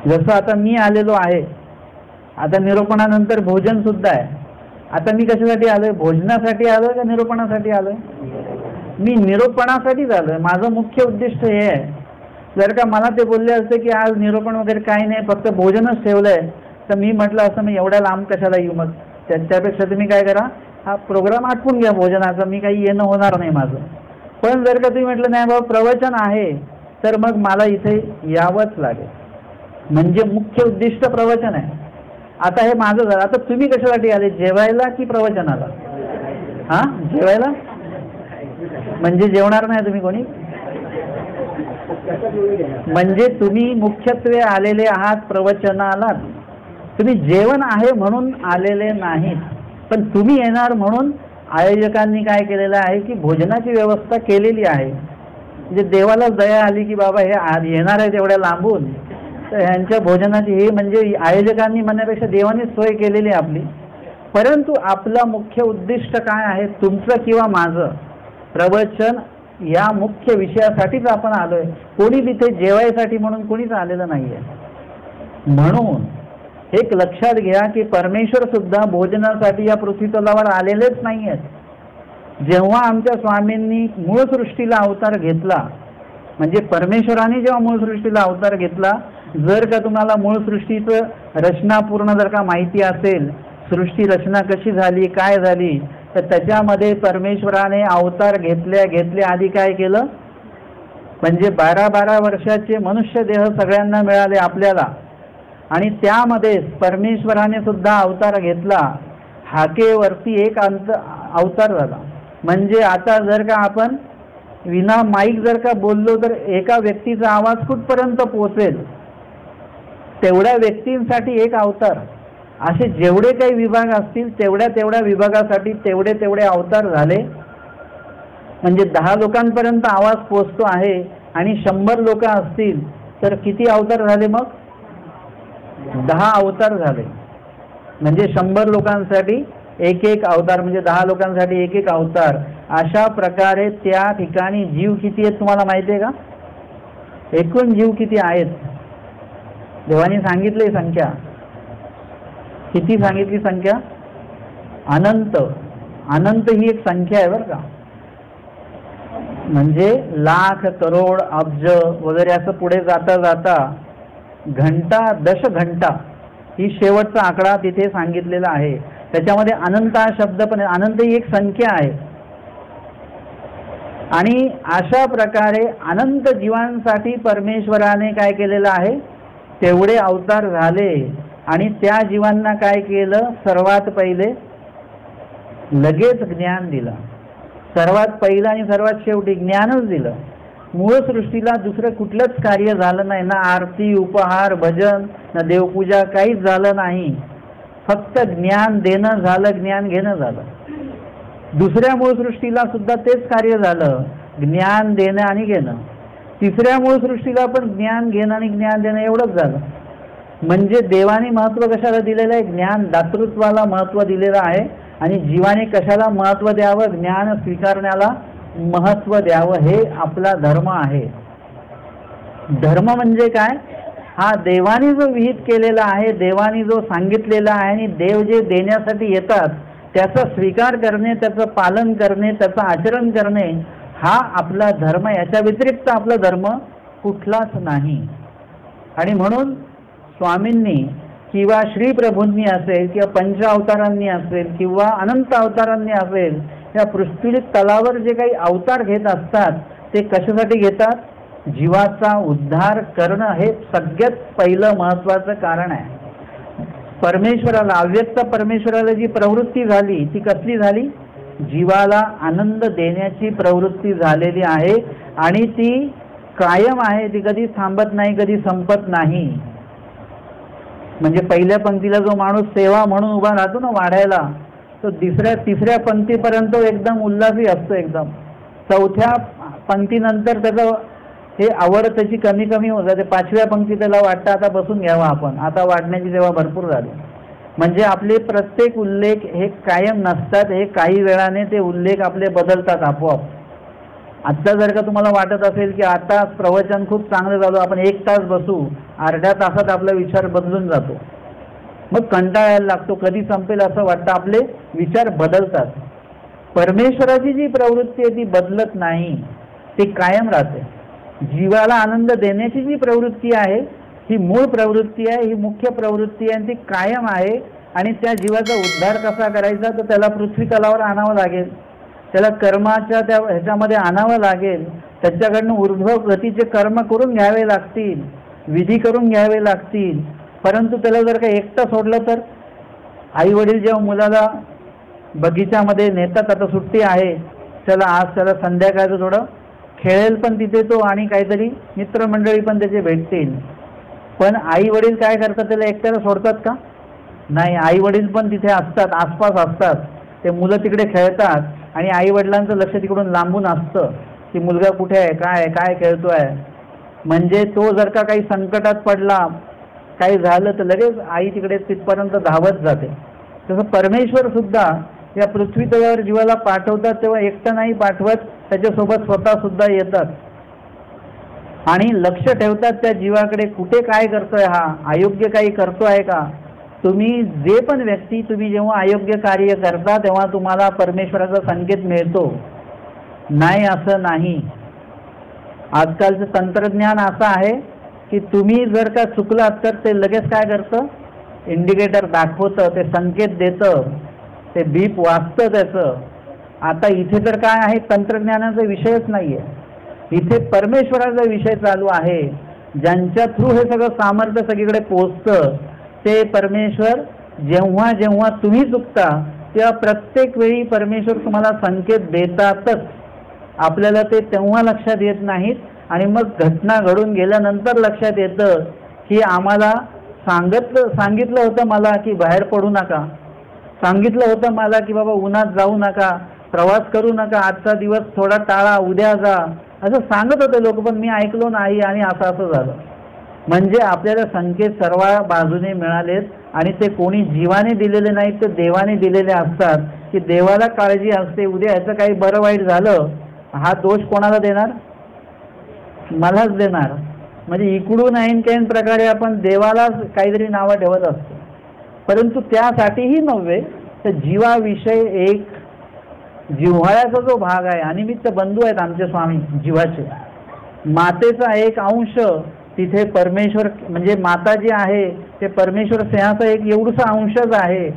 जसं आता मी आलेलो आहे, आता निरूपणानंतर भोजन सुद्धा आहे. आता मी कशासाठी आलोय? भोजनासाठी आलोय का निरूपणासाठी आलोय? मी निरूपणासाठीच आलोय. माझं मुख्य उद्दिष्ट हे आहे. जर का मला ते बोलले असते की आज निरूपण वगैरे काही नाही, फक्त भोजनच ठेवलंय, तर मी म्हटलं असं मी एवढ्या लांब कशाला येऊ? मग त्याच्यापेक्षा तुम्ही काय करा, हा प्रोग्राम आटपून घ्या भोजनाचा, मी काही येणं होणार नाही माझं. पण जर का तुम्ही म्हटलं नाही बाबा प्रवचन आहे तर मग मला इथे यावंच लागेल. म्हणजे मुख्य उद्दिष्ट प्रवचन आहे. आता हे माझं झालं. आता तुम्ही कशासाठी आले, जेवायला की प्रवचनाला? हा, जेवायला. म्हणजे जेवणार नाही तुम्ही कोणी? म्हणजे तुम्ही मुख्यत्वे आलेले आहात प्रवचनाला. तुम्ही जेवण आहे म्हणून आलेले नाहीत. पण तुम्ही येणार म्हणून आयोजकांनी काय केलेलं आहे की भोजनाची व्यवस्था केलेली आहे. म्हणजे देवाला दया आली की बाबा हे येणार आहे तेवढ्या लांबून, तर ह्यांच्या भोजनाची ही म्हणजे आयोजकांनी म्हणण्यापेक्षा देवाने सोय केलेली आहे आपली. परंतु आपला मुख्य उद्दिष्ट काय आहे, तुमचं किंवा माझं प्रवचन या मुख्य विषयासाठीच आपण आलोय. कोणी तिथे जेवायसाठी म्हणून कोणीच आलेलं नाहीये. म्हणून एक लक्षात घ्या की परमेश्वर सुद्धा भोजनासाठी या पृथ्वी तलावर आलेलेच नाही आहेत. जेव्हा आमच्या स्वामींनी मूळ सृष्टीला अवतार घेतला, म्हणजे परमेश्वराने जेव्हा मूळ सृष्टीला अवतार घेतला, जर का तुम्हाला मूळ सृष्टीचं रचना पूर्ण जर का माहिती असेल, सृष्टी रचना कशी झाली काय झाली, तर त्याच्यामध्ये परमेश्वराने अवतार घेतल्या आधी काय केलं, म्हणजे 12-12 वर्षाचे मनुष्य देह सगळ्यांना मिळाले आपल्याला. आणि त्यामध्ये परमेश्वराने सुद्धा अवतार घेतला. हाकेवरती एक अवतार झाला. म्हणजे आता जर का आपण विना माईक जर का बोललो तर एका व्यक्तीचा आवाज कुठपर्यंत पोहोचेल, तेवढ्या व्यक्तींसाठी एक अवतार. असे जेवढे काही विभाग असतील तेवढ्या विभागासाठी तेवढे अवतार झाले. म्हणजे 10 लोकांपर्यंत आवाज पोहोचतो आहे. आणि 100 लोक असतील तर किती अवतार झाले, मग 10 अवतार झाले. म्हणजे 100 लोकांसाठी एक अवतार, म्हणजे 10 लोकांसाठी एक अवतार. अशा प्रकारे त्या ठिकाणी जीव किती आहेत तुम्हाला माहिती आहे का? एकूण जीव किती आहेत देवाने सांगितले संख्या. किती सांगितली संख्या? अनंत. अनंत ही एक संख्या आहे बरं का. म्हणजे लाख, करोड, अब्ज वगैरे असं पुढे जाता जाता घंटा, दशघंटा ही शेवटचा आकडा तिथे सांगितलेला आहे. त्याच्यामध्ये अनंत हा शब्द पण, अनंत ही एक संख्या आहे. आणि अशा प्रकारे अनंत जीवांसाठी परमेश्वराने काय केलेलं आहे, तेवढे अवतार झाले. आणि त्या जीवांना काय केलं, सर्वात पहिले लगेच ज्ञान दिलं. सर्वात पहिलं आणि सर्वात शेवटी ज्ञानच दिलं. मूळ सृष्टीला दुसरं कुठलंच कार्य झालं नाही. ना आरती, उपहार, भजन, ना देवपूजा, काहीच झालं नाही. फक्त ज्ञान देणं झालं, ज्ञान घेणं झालं. दुसऱ्या मूळ सृष्टीला सुद्धा तेच कार्य झालं, ज्ञान देणं आणि घेणं. तिसऱ्या मूळ सृष्टीला पण ज्ञान घेणं आणि ज्ञान देणं एवढंच झालं. म्हणजे देवाने महत्त्व कशाला दिलेलं आहे, ज्ञान दातृत्वाला महत्त्व दिलेलं आहे. आणि जीवाने कशाला महत्त्व द्यावं, ज्ञान स्वीकारण्याला महत्त्व द्यावं. हे आपला धर्म आहे. धर्म म्हणजे काय, हा देवाने जो विहित केलेला आहे, देवाने जो सांगितलेला आहे, आणि देव जे देण्यासाठी येतात त्याचा स्वीकार करणे, त्याचं पालन करणे, त्याचं आचरण करणे, हा आपला धर्म. याच्या व्यतिरिक्त आपला धर्म कुठलाच नाही. आणि म्हणून स्वामींनी किंवा श्री प्रभूंनी असेल किंवा पंच अवतारांनी असेल किंवा अनंत अवतारांनी असेल, या पृथ्वी तलावर जे काही अवतार घेत असतात ते कशासाठी घेतात, जीवाचा उद्धार करणं हे सगळ्यात पहिलं महत्त्वाचं कारण आहे. परमेश्वराला, अव्यक्त परमेश्वराला जी प्रवृत्ती झाली ती कसली झाली, जीवाला आनंद देण्याची प्रवृत्ती झालेली आहे. आणि ती कायम आहे, ती कधी थांबत नाही, कधी संपत नाही. म्हणजे पहिल्या पंक्तीला जो माणूस सेवा म्हणून उभा राहतो ना वाढायला, तो तिसऱ्या पंक्तीपर्यंत एकदम उल्हासी असतो एकदम. 4थ्या पंक्तीनंतर त्याचं हे आवड त्याची कमी होत जाते. 5व्या पंक्ती त्याला वाटतं आता बसून घ्यावं आपण, आता वाढण्याची सेवा भरपूर झाली. म्हणजे आपले प्रत्येक उल्लेख हे कायम नसतात, हे काही वेळाने ते उल्लेख आपले बदलतात आपोआप. आत्ता जर का तुम्हाला वाटत असेल की आता प्रवचन खूप चांगलं झालं, आपण 1 तास बसू, अर्ध्या तासात आपला विचार बदलून जातो, मग कंटाळायला लागतो, कधी संपेल असं वाटतं, आपले विचार बदलतात. परमेश्वराची जी प्रवृत्ती आहे ती बदलत नाही, ती कायम राहते. जीवाला आनंद देण्याची जी प्रवृत्ती आहे ही मूळ प्रवृत्ती आहे, ही मुख्य प्रवृत्ती आहे, आणि ती कायम आहे. आणि त्या जीवाचा उद्धार कसा करायचा, तर त्याला पृथ्वी तलावर आणावं लागेल, त्याला कर्माच्या त्या ह्याच्यामध्ये आणावं लागेल. त्याच्याकडनं ऊर्ध्व गतीचे कर्म करून घ्यावे लागतील, विधी करून घ्यावे लागतील. परंतु त्याला जर का एकटं सोडलं तर, आई वडील जेव्हा मुलाला बगीच्यामध्ये नेतात, आता सुट्टी आहे, चला आज त्याला संध्याकाळचं थोडं खेळेल पण तिथे तो, आणि काहीतरी मित्रमंडळी पण त्याचे भेटतील. पण आई वडील काय करतात, त्याला एकट्याला सोडतात का? नाही, आई वडील पण तिथे असतात, आसपास असतात. ते मुलं तिकडे खेळतात आणि आई वडिलांचं लक्ष तिकडून लांबून असतं की मुलगा कुठे आहे, काय खेळतोय. म्हणजे तो जर का काही संकटात पडला, काही झालं, तर लगेच आई तिकडे तिथपर्यंत धावत जाते. तसं परमेश्वर सुद्धा या पृथ्वी तळावर जीवाला पाठवतात तेव्हा एकटं नाही पाठवत, त्याच्यासोबत स्वतः सुद्धा येतात आणि लक्ष ठेवतात त्या जीवाकडे, कुठे काय करतोय, हा अयोग्य काही करतोय का. तुम्ही जे पण व्यक्ती, तुम्ही जेव्हा अयोग्य कार्य करता तेव्हा तुम्हाला परमेश्वराचा संकेत मिळतो, नाही असं नाही. आजकालचं तंत्रज्ञान असं आहे की तुम्ही जर का चुकलात तर ते लगेच काय करतं, इंडिकेटर दाखवतं, ते संकेत देतं, ते बीप वाजतं त्याचं. आता इथे तर काय आहे, तंत्रज्ञानाचा विषयच नाही आहे, इथे परमेश्वराचा विषय चालू आहे. ज्यांच्या थ्रू हे सगळं सामर्थ्य सगळीकडे पोचतं ते परमेश्वर. जेव्हा जेव्हा तुम्ही चुकता तेव्हा प्रत्येक वेळी परमेश्वर तुम्हाला संकेत देतातच. आपल्याला ते तेव्हा लक्षात येत नाहीत आणि मग घटना घडून गेल्यानंतर लक्षात येतं की आम्हाला सांगितलं होतं मला की बाहेर पडू नका, सांगितलं होतं मला की बाबा उन्हात जाऊ नका, प्रवास करू नका, आजचा दिवस थोडा टाळा, उद्या जा, असं सांगत होते लोक, पण मी ऐकलो नाही आणि असं झालं. म्हणजे आपल्याला संकेत सर्व बाजूने मिळालेत आणि ते कोणी जीवाने दिलेले नाहीत, तर देवाने दिलेले असतात. की देवाला काळजी असते, उद्या याचं काही बरं वाईट झालं, हा दोष कोणाला देणार, मलाच देणार. म्हणजे इकडून ऐन कैन प्रकारे आपण देवाला काहीतरी नावं ठेवत असतो. परंतु त्यासाठीही नव्हे, तर जीवाविषयी एक जिव्हाळ्याचा जो भाग आहे, अनिमित्त बंधू आहेत आमचे स्वामी जीवाचे, मातेचा एक अंश तिथे परमेश्वर, म्हणजे माता जी आहे ते परमेश्वर स्नेहाचा एक एवढसा अंशच आहे.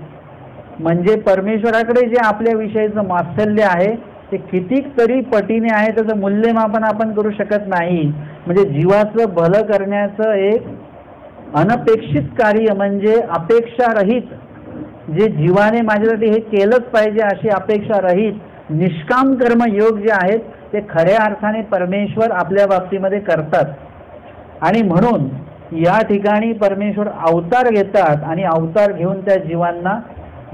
म्हणजे परमेश्वराकडे जे आपल्या विषयीचं वात्सल्य आहे ते कितीक तरी पटीने आहे, त्याचं मूल्यमापन आपण करू शकत नाही. म्हणजे जीवाचं भलं करण्याचं एक अनपेक्षित कार्य, म्हणजे अपेक्षारहित, जे जीवाने माझ्यासाठी हे केलंच पाहिजे अशी अपेक्षा रहित निष्काम कर्म योग जे आहेत ते खऱ्या अर्थाने परमेश्वर आपल्या बाबतीमध्ये करतात. आणि म्हणून या ठिकाणी परमेश्वर अवतार घेतात आणि अवतार घेऊन त्या जीवांना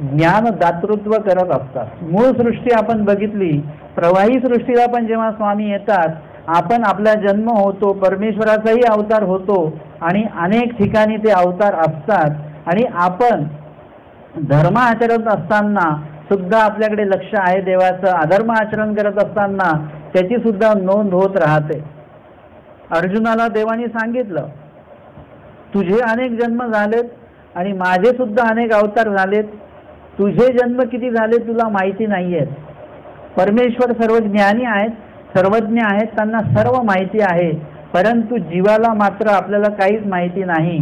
ज्ञान दातृत्व करत असतात. मूळ सृष्टी आपण बघितली, प्रवाही सृष्टीला पण जेव्हा स्वामी येतात, आपण आपला जन्म होतो, परमेश्वराचाही अवतार होतो आणि अनेक ठिकाणी ते अवतार असतात. आणि आपण धर्म आचरत असताना सुद्धा आपल्याकडे लक्ष आहे देवाचं, अधर्म आचरण करत असताना त्याची सुद्धा नोंद होत राहते. अर्जुनाला देवाने सांगितलं, तुझे अनेक जन्म झालेत आणि माझे सुद्धा अनेक अवतार झालेत, तुझे जन्म किती झाले तुला माहिती नाही आहेत. परमेश्वर सर्व ज्ञानी आहेत, सर्वज्ञ आहेत, त्यांना सर्व माहिती आहे, परंतु जीवाला मात्र आपल्याला काहीच माहिती नाही.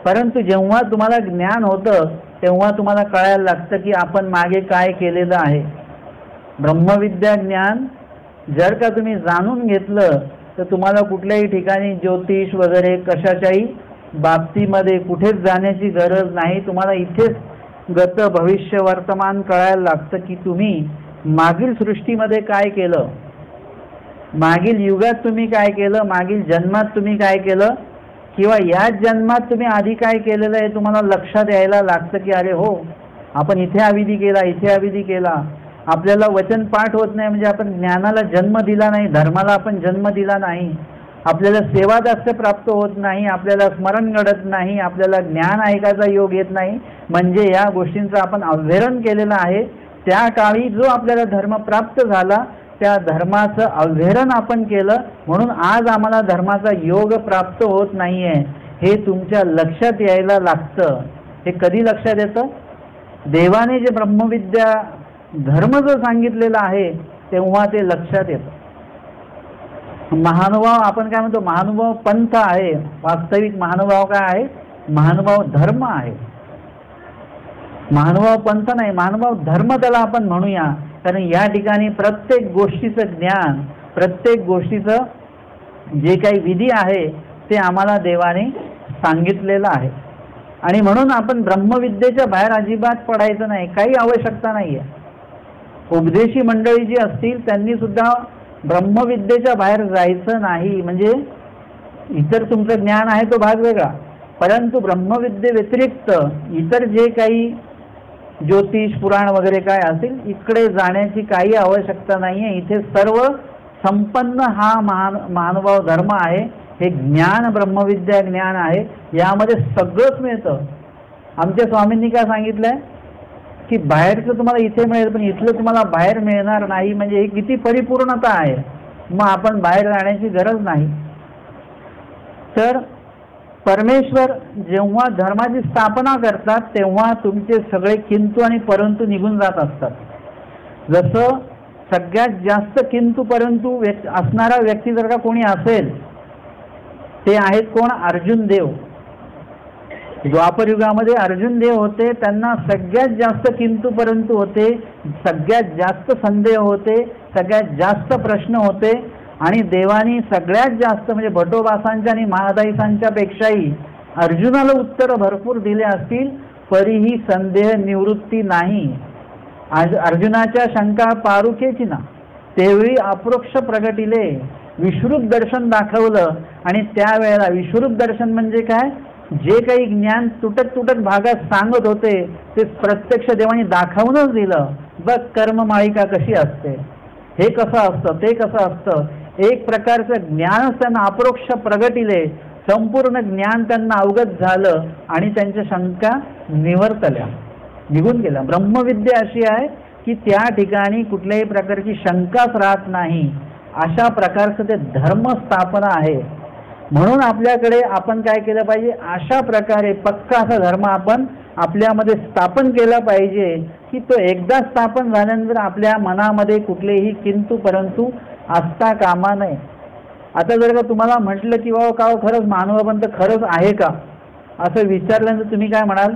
परंतु जेव्हा तुम्हाला ज्ञान होतं तेव्हा तुम्हाला कळायला लागतं की आपण मागे काय केलेलं आहे. ब्रह्मविद्या ज्ञान जर का तुम्ही जाणून घेतलं तर तुम्हाला कुठल्याही ठिकाणी ज्योतिष वगैरे कशाच्याही बाबतीमध्ये कुठेच जाण्याची गरज नाही. तुम्हाला इथेच गत भविष्य वर्तमान कळायला लागतं की तुम्ही मागील सृष्टीमध्ये काय केलं, मागील युगात तुम्ही काय केलं, मागील जन्मात तुम्ही काय केलं, किंवा या जन्मात तुम्ही आधी काय केलेलं आहे तुम्हाला लक्षात यायला लागतं की अरे हो, आपण इथे अविधी केला, इथे अविधी केला. आपल्याला वचन पाठ होत नाही म्हणजे आपण ज्ञानाला जन्म दिला नाही, धर्माला आपण जन्म दिला नाही, आपल्याला सेवा जास्त प्राप्त होत नाही, आपल्याला स्मरण घडत नाही, आपल्याला ज्ञान ऐकायचा योग येत नाही. म्हणजे या गोष्टींचं आपण अवहेलन केलेलं आहे. त्या काळी जो आपल्याला धर्म प्राप्त झाला त्या धर्माचं अवहेलन आपण केलं, म्हणून आज आम्हाला धर्माचा योग प्राप्त होत नाहीये. हे तुमच्या लक्षात यायला लागतं. हे कधी लक्षात येतं, देवाने जे ब्रह्मविद्या धर्म जो सांगितलेला आहे तेव्हा ते लक्षात येतं. महानुभाव आपण काय म्हणतो, महानुभाव पंथ आहे, वास्तविक महानुभाव काय आहे, महानुभाव धर्म आहे. महानुभाव पंथ नाही, महानुभाव धर्म त्याला आपण म्हणूया. कारण या ठिकाणी प्रत्येक गोष्टीचं ज्ञान प्रत्येक गोष्टीचं जे काही विधी आहे ते आम्हाला देवाने सांगितलेलं आहे. आणि म्हणून आपण ब्रह्मविद्येच्या बाहेर अजिबात पडायचं नाही, काही आवश्यकता नाही आहे. उपदेशी मंडळी जी असतील त्यांनी सुद्धा ब्रह्मविद्येच्या बाहेर जायचं नाही. म्हणजे इतर तुमचं ज्ञान आहे तो भाग वेगळा, परंतु ब्रह्मविद्ये व्यतिरिक्त इतर जे काही ज्योतिष पुराण वगैरे काय असेल इकडे जाण्याची काही आवश्यकता नाही आहे. इथे सर्व संपन्न हा महानुभाव धर्म आहे. हे ज्ञान ब्रह्मविद्या ज्ञान आहे, यामध्ये सगळंच मिळतं. आमच्या स्वामींनी काय सांगितलंय की बाहेरचं तुम्हाला इथे मिळेल पण इथलं तुम्हाला बाहेर मिळणार नाही. म्हणजे ही किती परिपूर्णता आहे. मग आपण बाहेर जाण्याची गरज नाही. तर परमेश्वर जेव्हा धर्माची स्थापना करतात तेव्हा तुमचे सगळे किंतु आणि परंतु निघून जात असतात. जसं सगळ्यात जास्त किंतु परंतु असणारा व्यक्ती जर का कोणी असेल ते आहेत कोण? अर्जुन देव. द्वापर युगामध्ये अर्जुन देव होते, त्यांना सगळ्यात जास्त किंतु परंतु होते, सगळ्यात जास्त संदेह होते, सगळ्यात जास्त प्रश्न होते. आणि देवानी सगळ्यात जास्त म्हणजे भटोबासांच्या आणि महादाईसांच्या पेक्षाही अर्जुनाला उत्तर भरपूर दिले असतील तरीही संदेह निवृत्ती नाही. अर्जुनाच्या शंका पारुखेची ना तेवढी अप्रोक्ष प्रगटिले विश्वरूप दर्शन दाखवलं. आणि त्यावेळेला विश्वरूप दर्शन म्हणजे काय? जे काही ज्ञान तुटक तुटक भागात सांगत होते ते प्रत्यक्ष देवानी दाखवूनच दिलं. बघ कर्ममाळिका कशी असते, हे कसं असतं, ते कसं असतं. एक प्रकारचं ज्ञानच त्यांना अप्रोक्ष प्रगटिले, संपूर्ण ज्ञान त्यांना अवगत झालं आणि त्यांच्या शंका निवर्तल्या, निघून गेल्या. ब्रह्मविद्या अशी आहे की त्या ठिकाणी कुठल्याही प्रकारची शंकाच राहत नाही. अशा प्रकारचं ते धर्मस्थापना आहे. म्हणून आपल्याकडे आपण काय केलं पाहिजे? अशा प्रकारे पक्का असा धर्म आपण आपल्यामध्ये स्थापन केला पाहिजे की तो एकदा स्थापन झाल्यानंतर आपल्या मनामध्ये कुठलेही किंतु परंतु असता कामा नये. आता जर का तुम्हाला म्हटलं की बाबा का खरंच मानवपंथ खरंच आहे का असं विचारल्यानंतर तुम्ही काय म्हणाल?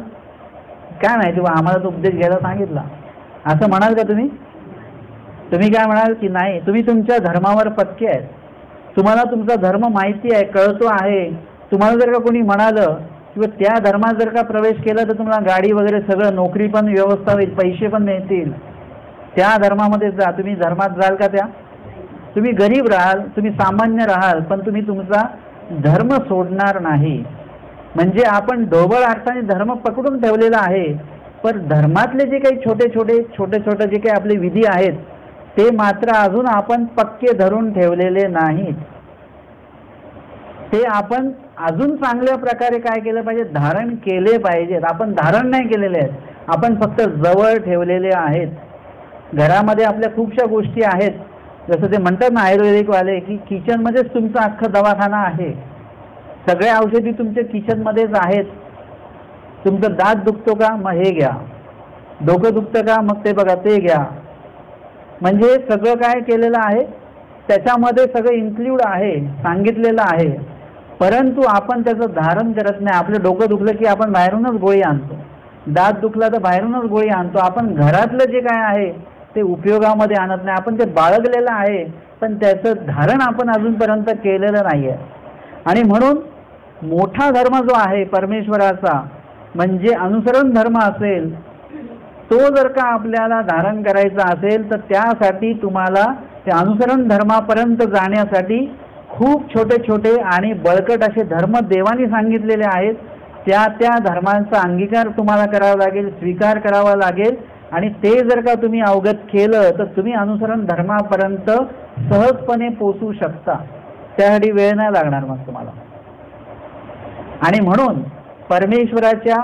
काय नाही तेव्हा आम्हाला तो उपदेश घ्यायला सांगितला असं म्हणाल का तुम्ही? तुम्ही काय म्हणाल की नाही तुम्ही तुमच्या धर्मावर पक्के आहेत, तुम्हाला तुमचा धर्म माहिती आहे, कळतो आहे. तुम्हाला जर का कोणी म्हणालं किंवा त्या धर्मात जर का प्रवेश केला तर तुम्हाला गाडी वगैरे सगळं, नोकरी पण व्यवस्था होईल, पैसे पण मिळतील, त्या धर्मामध्ये जा. तुम्ही धर्मात जाल का? त्या तुम्ही गरीब राहाल, तुम्ही सामान्य राहाल, पण तुम्ही तुमचा धर्म सोडणार नाही. म्हणजे आपण ढोबळ अर्थाने धर्म पकडून ठेवलेला आहे, पण धर्मातले जे काही छोटे छोटे जे काही आपले विधी आहेत ते मात्र अजून आपण पक्के धरून ठेवलेले नाहीत. ते आपण अजून चांगल्या प्रकारे काय केलं पाहिजे? धारण केले पाहिजेत. आपण धारण नाही केलेले आहेत, आपण फक्त जवळ ठेवलेले आहेत. घरामध्ये आपल्या खूपशा गोष्टी आहेत, जसं ते म्हणतात ना आयुर्वेदिकवाले की किचनमध्येच तुमचा अख्खा दवाखाना आहे. सगळ्या औषधी तुमच्या किचनमध्येच आहेत. तुमचं दात दुखतो का? मग हे घ्या. डोकं दुखतं का? मग ते बघा, ते घ्या. म्हणजे सगळं काय केलेलं आहे त्याच्यामध्ये सगळं इन्क्ल्यूड आहे, सांगितलेलं आहे. परंतु आपण त्याचं धारण करत नाही. आपलं डोकं दुखलं की आपण बाहेरूनच गोळी आणतो, दात दुखला तर बाहेरूनच गोळी आणतो. आपण घरातलं जे काय आहे ते उपयोगामध्ये आणत नाही. आपण ते बाळगलेलं आहे पण त्याचं धारण आपण अजूनपर्यंत केलेलं नाही आहे. आणि म्हणून मोठा धर्म जो आहे परमेश्वराचा म्हणजे अनुसरण धर्म असेल, तो जर का आपल्याला धारण करायचा असेल तर त्यासाठी तुम्हाला त्या अनुसरण धर्मापर्यंत जाण्यासाठी खूप छोटे छोटे आणि बळकट असे धर्म देवानी सांगितलेले आहेत. त्या धर्मांचा अंगीकार तुम्हाला करावा लागेल, स्वीकार करावा लागेल. आणि ते जर का तुम्ही अवगत केलं तर तुम्ही अनुसरण धर्मापर्यंत सहजपणे पोचू शकता. त्यासाठी वेळ नाही लागणार मग तुम्हाला. आणि म्हणून परमेश्वराच्या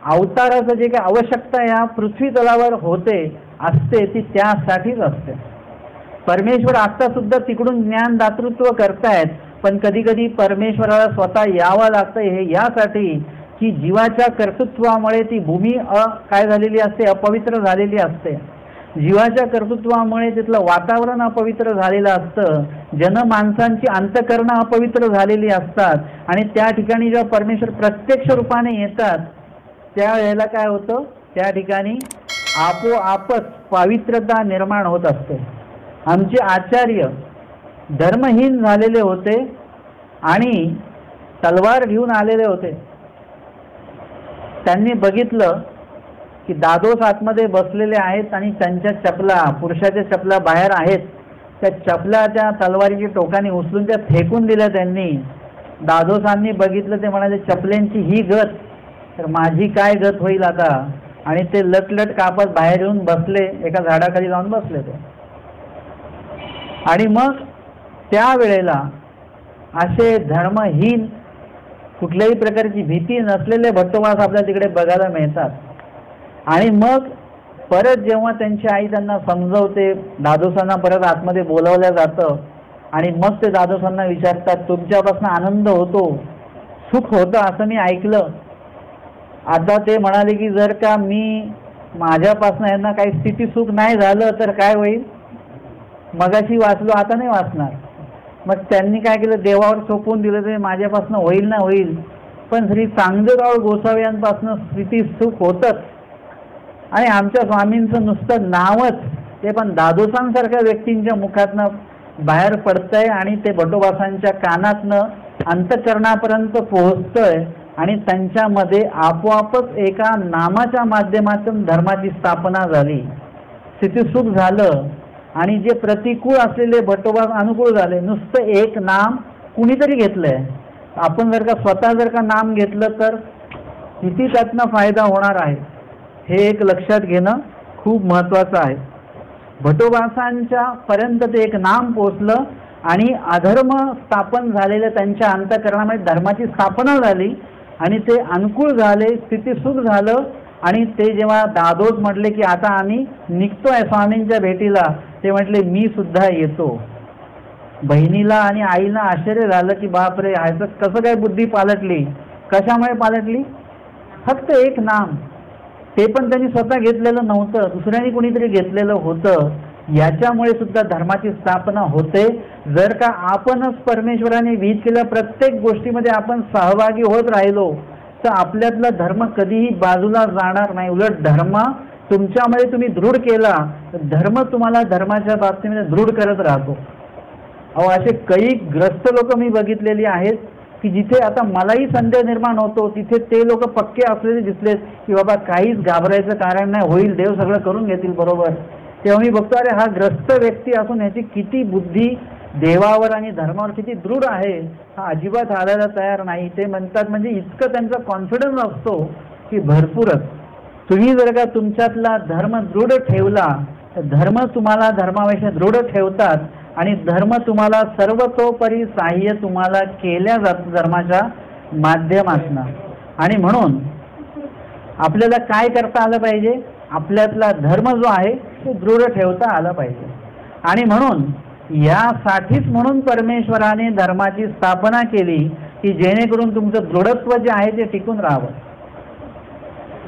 अवताराचं जे काही आवश्यकता या पृथ्वी तलावर होते असते ती त्यासाठीच असते. परमेश्वर आता सुद्धा तिकडून ज्ञान दातृत्व करतायत, पण कधी कधी परमेश्वराला स्वतः यावं लागतं हे यासाठी की जीवाच्या कर्तृत्वामुळे ती भूमी काय झालेली असते? अपवित्र झालेली असते. जीवाच्या कर्तृत्वामुळे तिथलं वातावरण अपवित्र झालेलं असतं. जनमानसांची अंतःकरणं अपवित्र झालेली असतात. आणि त्या ठिकाणी जेव्हा परमेश्वर प्रत्यक्ष रूपाने येतात त्यावेळेला काय होतं? त्या ठिकाणी आपोआपच पवित्रता निर्माण होत असते. आमचे आचार्य धर्महीन झालेले होते आणि तलवार घेऊन आलेले होते. त्यांनी बघितलं की दादोस आतमध्ये बसलेले आहेत आणि त्यांच्या चपला, पुरुषाच्या चपला बाहेर आहेत. त्या चपला त्या तलवारीच्या टोकाने उचलून त्या फेकून दिल्या त्यांनी. दादोसांनी बघितलं, ते म्हणाले चपलेंची ही गत तर माझी काय गत होईल आता. आणि ते लटलट कापत बाहेर येऊन बसले, एका झाडाखाली जाऊन बसले ते. आणि मग त्यावेळेला असे धर्महीन, कुठल्याही प्रकारची भीती नसलेले भट्टोबास आपल्याला तिकडे बघायला मिळतात. आणि मग परत जेव्हा त्यांची आई त्यांना समजवते, दादोसांना परत आतमध्ये बोलावलं जातं आणि मग ते दादोसांना विचारतात, तुमच्यापासून आनंद होतो, सुख होतं असं मी ऐकलं. आता ते म्हणाले की जर का मी माझ्यापासून यांना काही स्थिती सुख नाही झालं तर काय होईल. मगाशी वाचलो, आता नाही वाचणार. मग त्यांनी काय केलं, देवावर सोपवून दिलं, ते माझ्यापासून होईल ना होईल, पण श्री चांगदेवराव गोसावी यांपासून स्थिती सुख होतच. आणि आमच्या स्वामींचं नुसतं नावच ते पण दादोसांसारख्या व्यक्तींच्या मुखातनं बाहेर पडतंय आणि ते भट्टोबासांच्या कानातनं अंतःकरणापर्यंत पोहोचतंय. आणि त्यांच्यामध्ये आपोआपच एका नामाच्या माध्यमातून धर्माची स्थापना झाली, स्थितीसुख झालं. आणि जे प्रतिकूल असलेले भट्टोबा अनुकूल झाले. नुसतं एक नाम कुणीतरी घेतलंय. आपण जर का स्वतः जर का नाम घेतलं तर किती त्यातनं फायदा होणार आहे, हे एक लक्षात घेणं खूप महत्त्वाचं आहे. भट्टोबासांच्या पर्यंत ते एक नाम पोचलं आणि अधर्म स्थापन झालेलं त्यांच्या अंतःकरणामध्ये धर्माची स्थापना झाली आणि ते अनुकूल झाले, स्थितीसुख झालं. आणि ते जेव्हा दादोस म्हटले की आता आम्ही निघतोय स्वामींच्या भेटीला, ते म्हटले मी सुद्धा येतो. बहिणीला आणि आईला आश्चर्य झालं की बापरे, ह्याचं कसं काय बुद्धी पालटली. कशामुळे पालटली, फक्त एक नाम, ते पण त्यांनी स्वतः घेतलेलं नव्हतं, दुसऱ्यांनी कोणीतरी घेतलेलं होतं. याच्यामुळे सुद्धा धर्माची स्थापना होते. जर का आपणच परमेश्वराने विहित केलेल्या प्रत्येक गोष्टीमध्ये आपण सहभागी होत राहिलो तर आपल्यातला धर्म कधीही बाजूला जाणार नाही. उलट धर्म तुमच्यामध्ये तुम्ही दृढ केला तर धर्म तुम्हाला धर्माच्या बाबतीमध्ये दृढ करत राहतो. अहो, असे काही ग्रस्त लोक मी बघितलेली आहेत की जिथे आता मलाही संदेह निर्माण होतो, तिथे ते लोक पक्के असलेले दिसलेत की बाबा काहीच घाबरायचं कारण नाही, होईल, देव सगळं करून घेतील बरोबर. तेव्हा मी बघतो, अरे हा ग्रस्त व्यक्ती असून ह्याची किती बुद्धी देवावर आणि धर्मावर किती दृढ आहे, हा अजिबात हालायला तयार नाही. ते म्हणतात म्हणजे इतकं त्यांचा कॉन्फिडन्स असतो की भरपूरच. तुम्ही जर का तुमच्यातला धर्म दृढ ठेवला तर धर्म तुम्हाला धर्मापेक्षा दृढ ठेवतात आणि धर्म तुम्हाला सर्वतोपरी सहाय्य तुम्हाला केल्या जातं धर्माच्या माध्यमातून. आणि म्हणून आपल्याला काय करता आलं पाहिजे, आपल्यातला धर्म जो आहे तो दृढ ठेवता आला पाहिजे. आणि म्हणून यासाठीच म्हणून परमेश्वराने धर्माची स्थापना केली की जेणेकरून तुमचं दृढत्व जे आहे ते टिकून राहावं.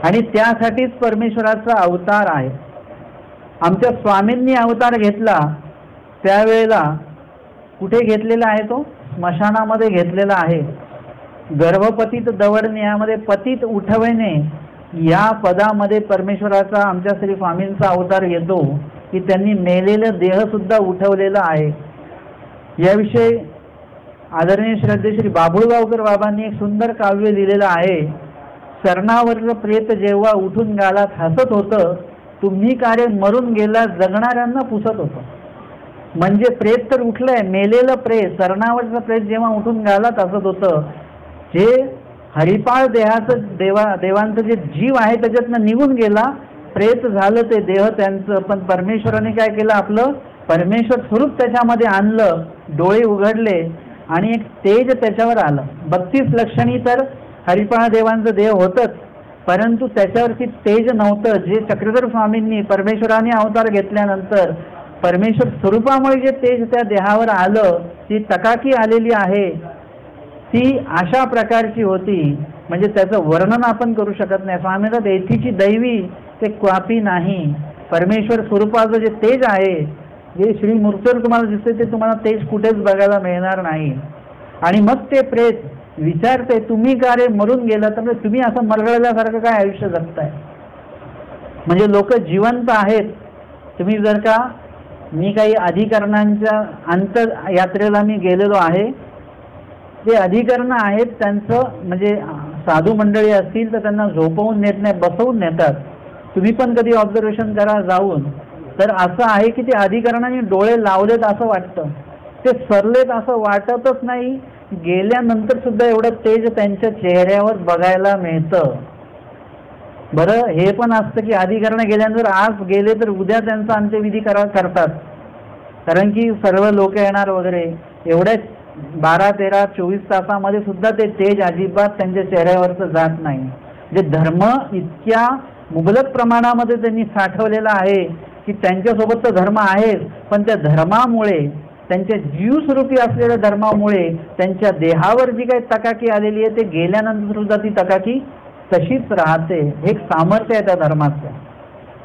आणि त्यासाठीच परमेश्वराचा अवतार आहे. आमच्या स्वामींनी अवतार घेतला त्यावेळेला कुठे घेतलेला आहे, तो स्मशानामध्ये घेतलेला आहे. गर्भपतीत दवडणे, यामध्ये पतित उठवणे या पदामध्ये परमेश्वराचा आमच्या श्री स्वामींचा अवतार येतो की त्यांनी मेलेलं देह सुद्धा उठवलेला आहे. याविषयी आदरणीय श्रद्धे श्री बाभुळगावकर बाबांनी एक सुंदर काव्य लिहिलेलं आहे. सरणावरचं प्रेत जेव्हा उठून गालात हसत होतं, तुम्ही कार्य मरून गेला जगणाऱ्यांना पुसत होतं. म्हणजे प्रेत तर उठलंय, मेलेलं प्रेत, सरणावरचं प्रेत जेव्हा उठून गालात हसत होतं, जे हरिपाळ देहाचं देवांचं जे जीव आहे त्याच्यातनं निघून गेला, प्रेत झालं ते देह त्यांचं. पण परमेश्वराने काय केलं, आपलं परमेश्वर स्वरूप त्याच्यामध्ये आणलं, डोळे उघडले आणि एक तेज त्याच्यावर आलं. 32 लक्षणी तर हरिपाळ देवांचं देह होतंच, परंतु त्याच्यावरती तेज नव्हतं. जे चक्रधर स्वामींनी परमेश्वराने अवतार घेतल्यानंतर परमेश्वर स्वरूपामुळे जे तेज त्या देहावर आलं, ती तकाकी आलेली आहे, ती अशा प्रकारची होती म्हणजे त्याचं वर्णन आपण करू शकत नाही. स्वामींना एथीची दैवी ते क्वापी नाही. परमेश्वर स्वरूपाचं जे तेज आहे, जे श्रीमूर्तीवर तुम्हाला दिसते, ते तुम्हाला तेज कुठेच बघायला मिळणार नाही. आणि मग ते प्रेत विचारते, तुम्ही का रे मरून गेला, तर तुम्ही असं मरगळल्यासारखं काय आयुष्य जगताय. म्हणजे लोक जिवंत आहेत, तुम्ही जर का मी काही अधिकरणांच्या अंतयात्रेला मी गेलेलो आहे. ते अधिकरण आहेत त्यांचं, म्हणजे साधू मंडळी असतील तर त्यांना झोपवून नेत नाही, बसवून नेतात. तुम्ही पण कधी ऑब्झर्वेशन करा जाऊन, तर असं आहे की ते अधिकरणाने डोळे लावलेत असं वाटतं, ते सरलेत असं वाटतच नाही. गेल्यानंतर सुद्धा एवढं तेज त्यांच्या चेहऱ्यावर बघायला मिळतं. बरं, हे पण असतं की अधिकरण गेल्यानंतर आज गेले तर उद्या त्यांचा अंत्यविधी करतात, कारण की सर्व लोक येणार वगैरे. एवढ्या 12, 13, 24 तासामध्ये सुद्धा ते तेज अजिबात त्यांच्या चेहऱ्यावरचं जात नाही. म्हणजे धर्म इतक्या मुबलक प्रमाणामध्ये त्यांनी साठवलेला आहे की त्यांच्यासोबत तर धर्म आहेच, पण त्या धर्मामुळे, त्यांच्या जीवस्वरूपी असलेल्या धर्मामुळे त्यांच्या देहावर जी काही तकाकी आलेली आहे ते गेल्यानंतर सुद्धा ती तकाकी तशीच राहते. हे एक सामर्थ्य आहे त्या धर्माचं.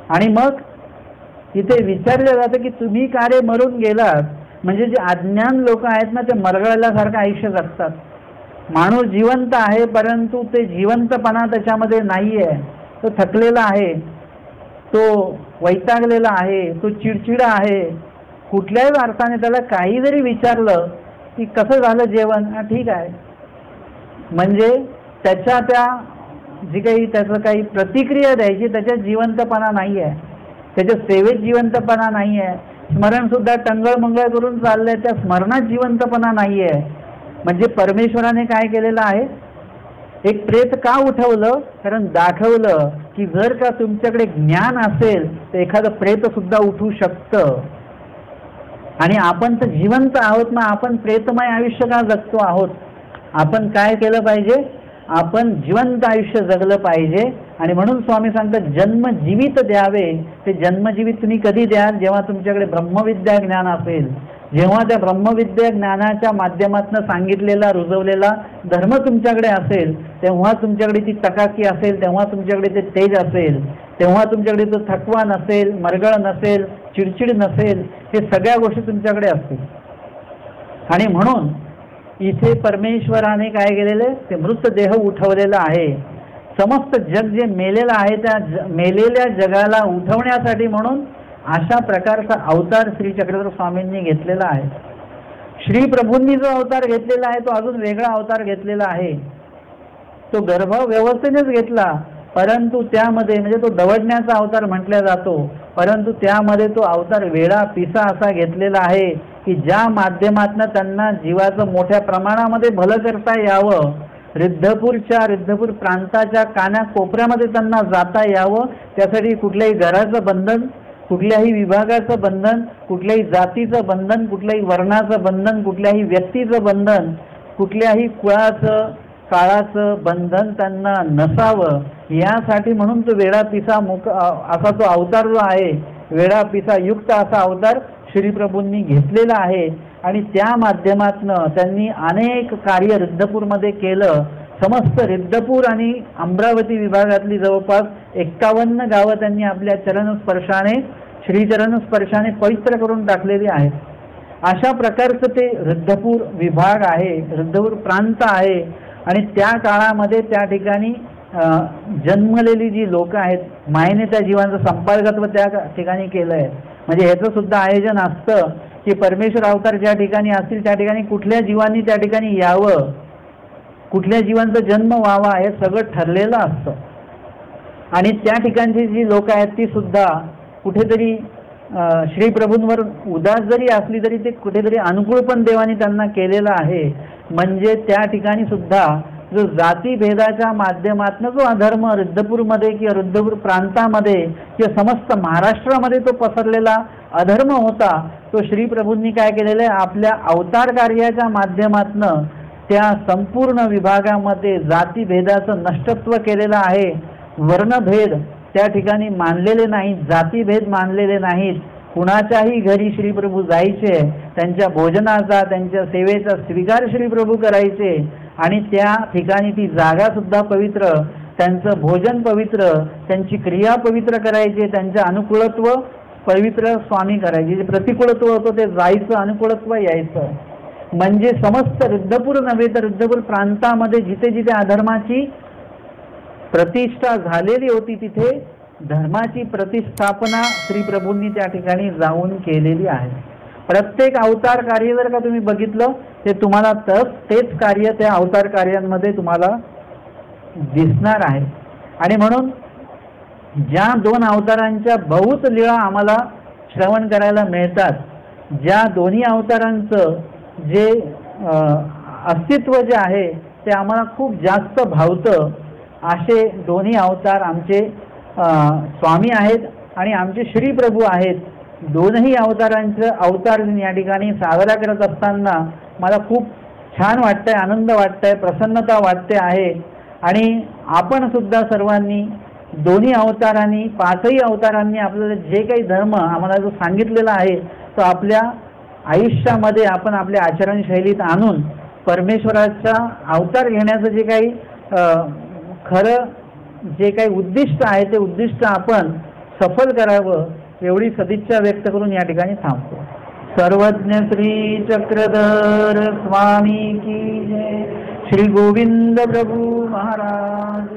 आणि मग इथे विचारलं जातं की तुम्ही का रे मरून गेलात? म्हणजे जे अज्ञान लोक आहेत ना, ते मरगळल्यासारखं आयुष्य जगतात. माणूस जिवंत आहे, परंतु ते जिवंतपणा त्याच्यामध्ये नाही आहे. तो थकलेला आहे, तो वैतागलेला आहे, तो चिडचिडा आहे. कुठल्याही अर्थाने त्याला काही जरी विचारलं की कसं झालं जेवण, ठीक आहे, म्हणजे त्याच्या त्या जी काही त्याचं काही प्रतिक्रिया द्यायची त्याच्यात जिवंतपणा नाही आहे, त्याच्या सेवेत जिवंतपणा नाही आहे. स्मरण सुद्धा टंगळ मंगळ करून चाललंय, त्या स्मरणात जिवंतपणा नाही आहे. म्हणजे परमेश्वराने काय केलेलं आहे, एक प्रेत का उठवलं? कारण दाखवलं की जर का तुमच्याकडे ज्ञान असेल तर एखादं प्रेत सुद्धा उठू शकतं. आणि आपण तर जिवंत आहोत ना, आपण प्रेतमय आयुष्य का जगतो आहोत? आपण काय केलं पाहिजे? आपण जिवंत आयुष्य जगलं पाहिजे. आणि म्हणून स्वामी सांगतात जन्मजीवित द्यावे. ते जन्मजीवित तुम्ही कधी द्याल? जेव्हा तुमच्याकडे ब्रह्मविद्या ज्ञान असेल, जेव्हा त्या ब्रह्मविद्या ज्ञानाच्या माध्यमातून सांगितलेला रुजवलेला धर्म तुमच्याकडे असेल, तेव्हा तुमच्याकडे ती तकाकी असेल, तेव्हा तुमच्याकडे ते तेज असेल, तेव्हा तुमच्याकडे तो थकवा नसेल, मरगळ नसेल, चिडचिड नसेल, हे सगळ्या गोष्टी तुमच्याकडे असतील. आणि म्हणून इथे परमेश्वराने काय केलेले, ते मृतदेह उठवलेला आहे. समस्त जग जे मेलेलं आहे त्या मेलेल्या जगाला उठवण्यासाठी म्हणून अशा प्रकारचा अवतार श्री चक्रधर स्वामींनी घेतलेला आहे. श्री प्रभूंनी जो अवतार घेतलेला आहे तो अजून वेगळा अवतार घेतलेला आहे. तो गर्भ व्यवस्थेनेच घेतला, परंतु त्यामध्ये म्हणजे तो दवडण्याचा अवतार म्हटला जातो, परंतु त्यामध्ये तो अवतार वेडा पिसा असा घेतलेला आहे की ज्या माध्यमातून त्यांना जीवाचं मोठ्या प्रमाणामध्ये भलं करता यावं, रिद्धपूर प्रांताच्या कानाकोपऱ्यामध्ये त्यांना जाता यावं, त्यासाठी कुठल्याही घराचं बंधन, कुठल्याही विभागाचं बंधन, कुठल्याही जातीचं बंधन, कुठल्याही वर्णाचं बंधन, कुठल्याही व्यक्तीचं बंधन, कुठल्याही कुळाचं काळाचं बंधन त्यांना नसावं, यासाठी म्हणून तो वेडा पिसा असा तो अवतार जो आहे, वेडा पिसा युक्त असा अवतार श्री प्रभूंनी घेतलेला आहे. आणि त्या माध्यमातनं त्यांनी अनेक कार्य रिद्धपूरमध्ये केलं. समस्त रिद्धपूर आणि अमरावती विभागातली जवळपास 51 गावं त्यांनी आपल्या चरणस्पर्शाने, श्रीचरणस्पर्शाने पवित्र करून टाकलेली आहेत. अशा प्रकारचं ते रिद्धपूर विभाग आहे, रिद्धपूर प्रांत आहे. आणि त्या काळामध्ये त्या ठिकाणी जन्मलेली जी लोक आहेत, मायेने त्या जीवांचं संपादकत्व त्या ठिकाणी केलं आहे. म्हणजे ह्याचं सुद्धा आयोजन असतं की परमेश्वर अवतार ज्या ठिकाणी असतील त्या ठिकाणी कुठल्या जीवांनी त्या ठिकाणी यावं, कुठल्या जीवांचा जन्म व्हावा, हे सगळं ठरलेलं असतं. आणि त्या ठिकाणची जी लोक आहेत ती सुद्धा कुठेतरी श्री प्रभूंवर उदास जरी असली तरी ते कुठेतरी अनुकूल पण देवाने त्यांना केलेलं आहे. म्हणजे त्या ठिकाणी सुद्धा जो जातीभेदाच्या माध्यमातून जो अधर्म रिद्धपूरमध्ये किंवा रिद्धपूर प्रांतामध्ये किंवा समस्त महाराष्ट्रामध्ये तो पसरलेला अधर्म होता, तो श्री प्रभूंनी काय केलेलं आहे, आपल्या अवतार कार्याच्या माध्यमातून त्या संपूर्ण विभागामध्ये जातीभेदाचं नष्टत्व केलेलं आहे. वर्णभेद त्या ठिकाणी मानलेले नाहीत, जातीभेद मानलेले नाहीत. कुणाच्याही घरी श्री प्रभू जायचे, त्यांच्या भोजनाचा, त्यांच्या सेवेचा स्वीकार श्री प्रभू करायचे. आणि त्या ठिकाणी ती जागा सुद्धा पवित्र, त्यांचं भोजन पवित्र, त्यांची क्रिया पवित्र करायचे, त्यांचं अनुकूलत्व पवित्र स्वामी करायचे. जे प्रतिकूलत्व होतं ते जायचं, अनुकूलत्व यायचं. म्हणजे समस्त रिद्धपूर नव्हे तर रिद्धपूर प्रांतामध्ये जिथे जिथे अधर्माची प्रतिष्ठा झालेली होती तिथे धर्माची प्रतिस्थापना श्री प्रभूंनी त्या ठिकाणी जाऊन केलेली आहे. प्रत्येक अवतार कार्य जर का तुम्ही बघितलं ते तुम्हाला तेच कार्य त्या अवतार कार्यांमध्ये तुम्हाला दिसणार आहे. आणि म्हणून ज्या 2 अवतारांच्या बहुत लीळा आम्हाला श्रवण करायला मिळतात, ज्या दोन्ही अवतारांचं जे अस्तित्व जे आहे ते आम्हाला खूप जास्त भावतं, असे दोन्ही अवतार आमचे स्वामी आहेत आणि आमचे श्री प्रभू आहेत. दोनही अवतारांचं अवतार दिन या ठिकाणी साजरा करत असताना मला खूप छान वाटतंय, आनंद वाटतंय, प्रसन्नता वाटते आहे. आणि आपण सुद्धा सर्वांनी दोन्ही अवतारांनी 5ही अवतारांनी आपल्याला जे काही धर्म आम्हाला जो सांगितलेला आहे तो आपल्या आयुष्यामध्ये आपण आपल्या आचरणशैलीत आणून परमेश्वराचा अवतार घेण्याचं जे काही खरं जे काही उद्दिष्ट आहे ते उद्दिष्ट आपण सफल करावं एवढी सदिच्छा व्यक्त करून या ठिकाणी थांबतो. सर्वज्ञ श्री चक्रधर स्वामी की जय. श्री गोविंद प्रभु महाराज.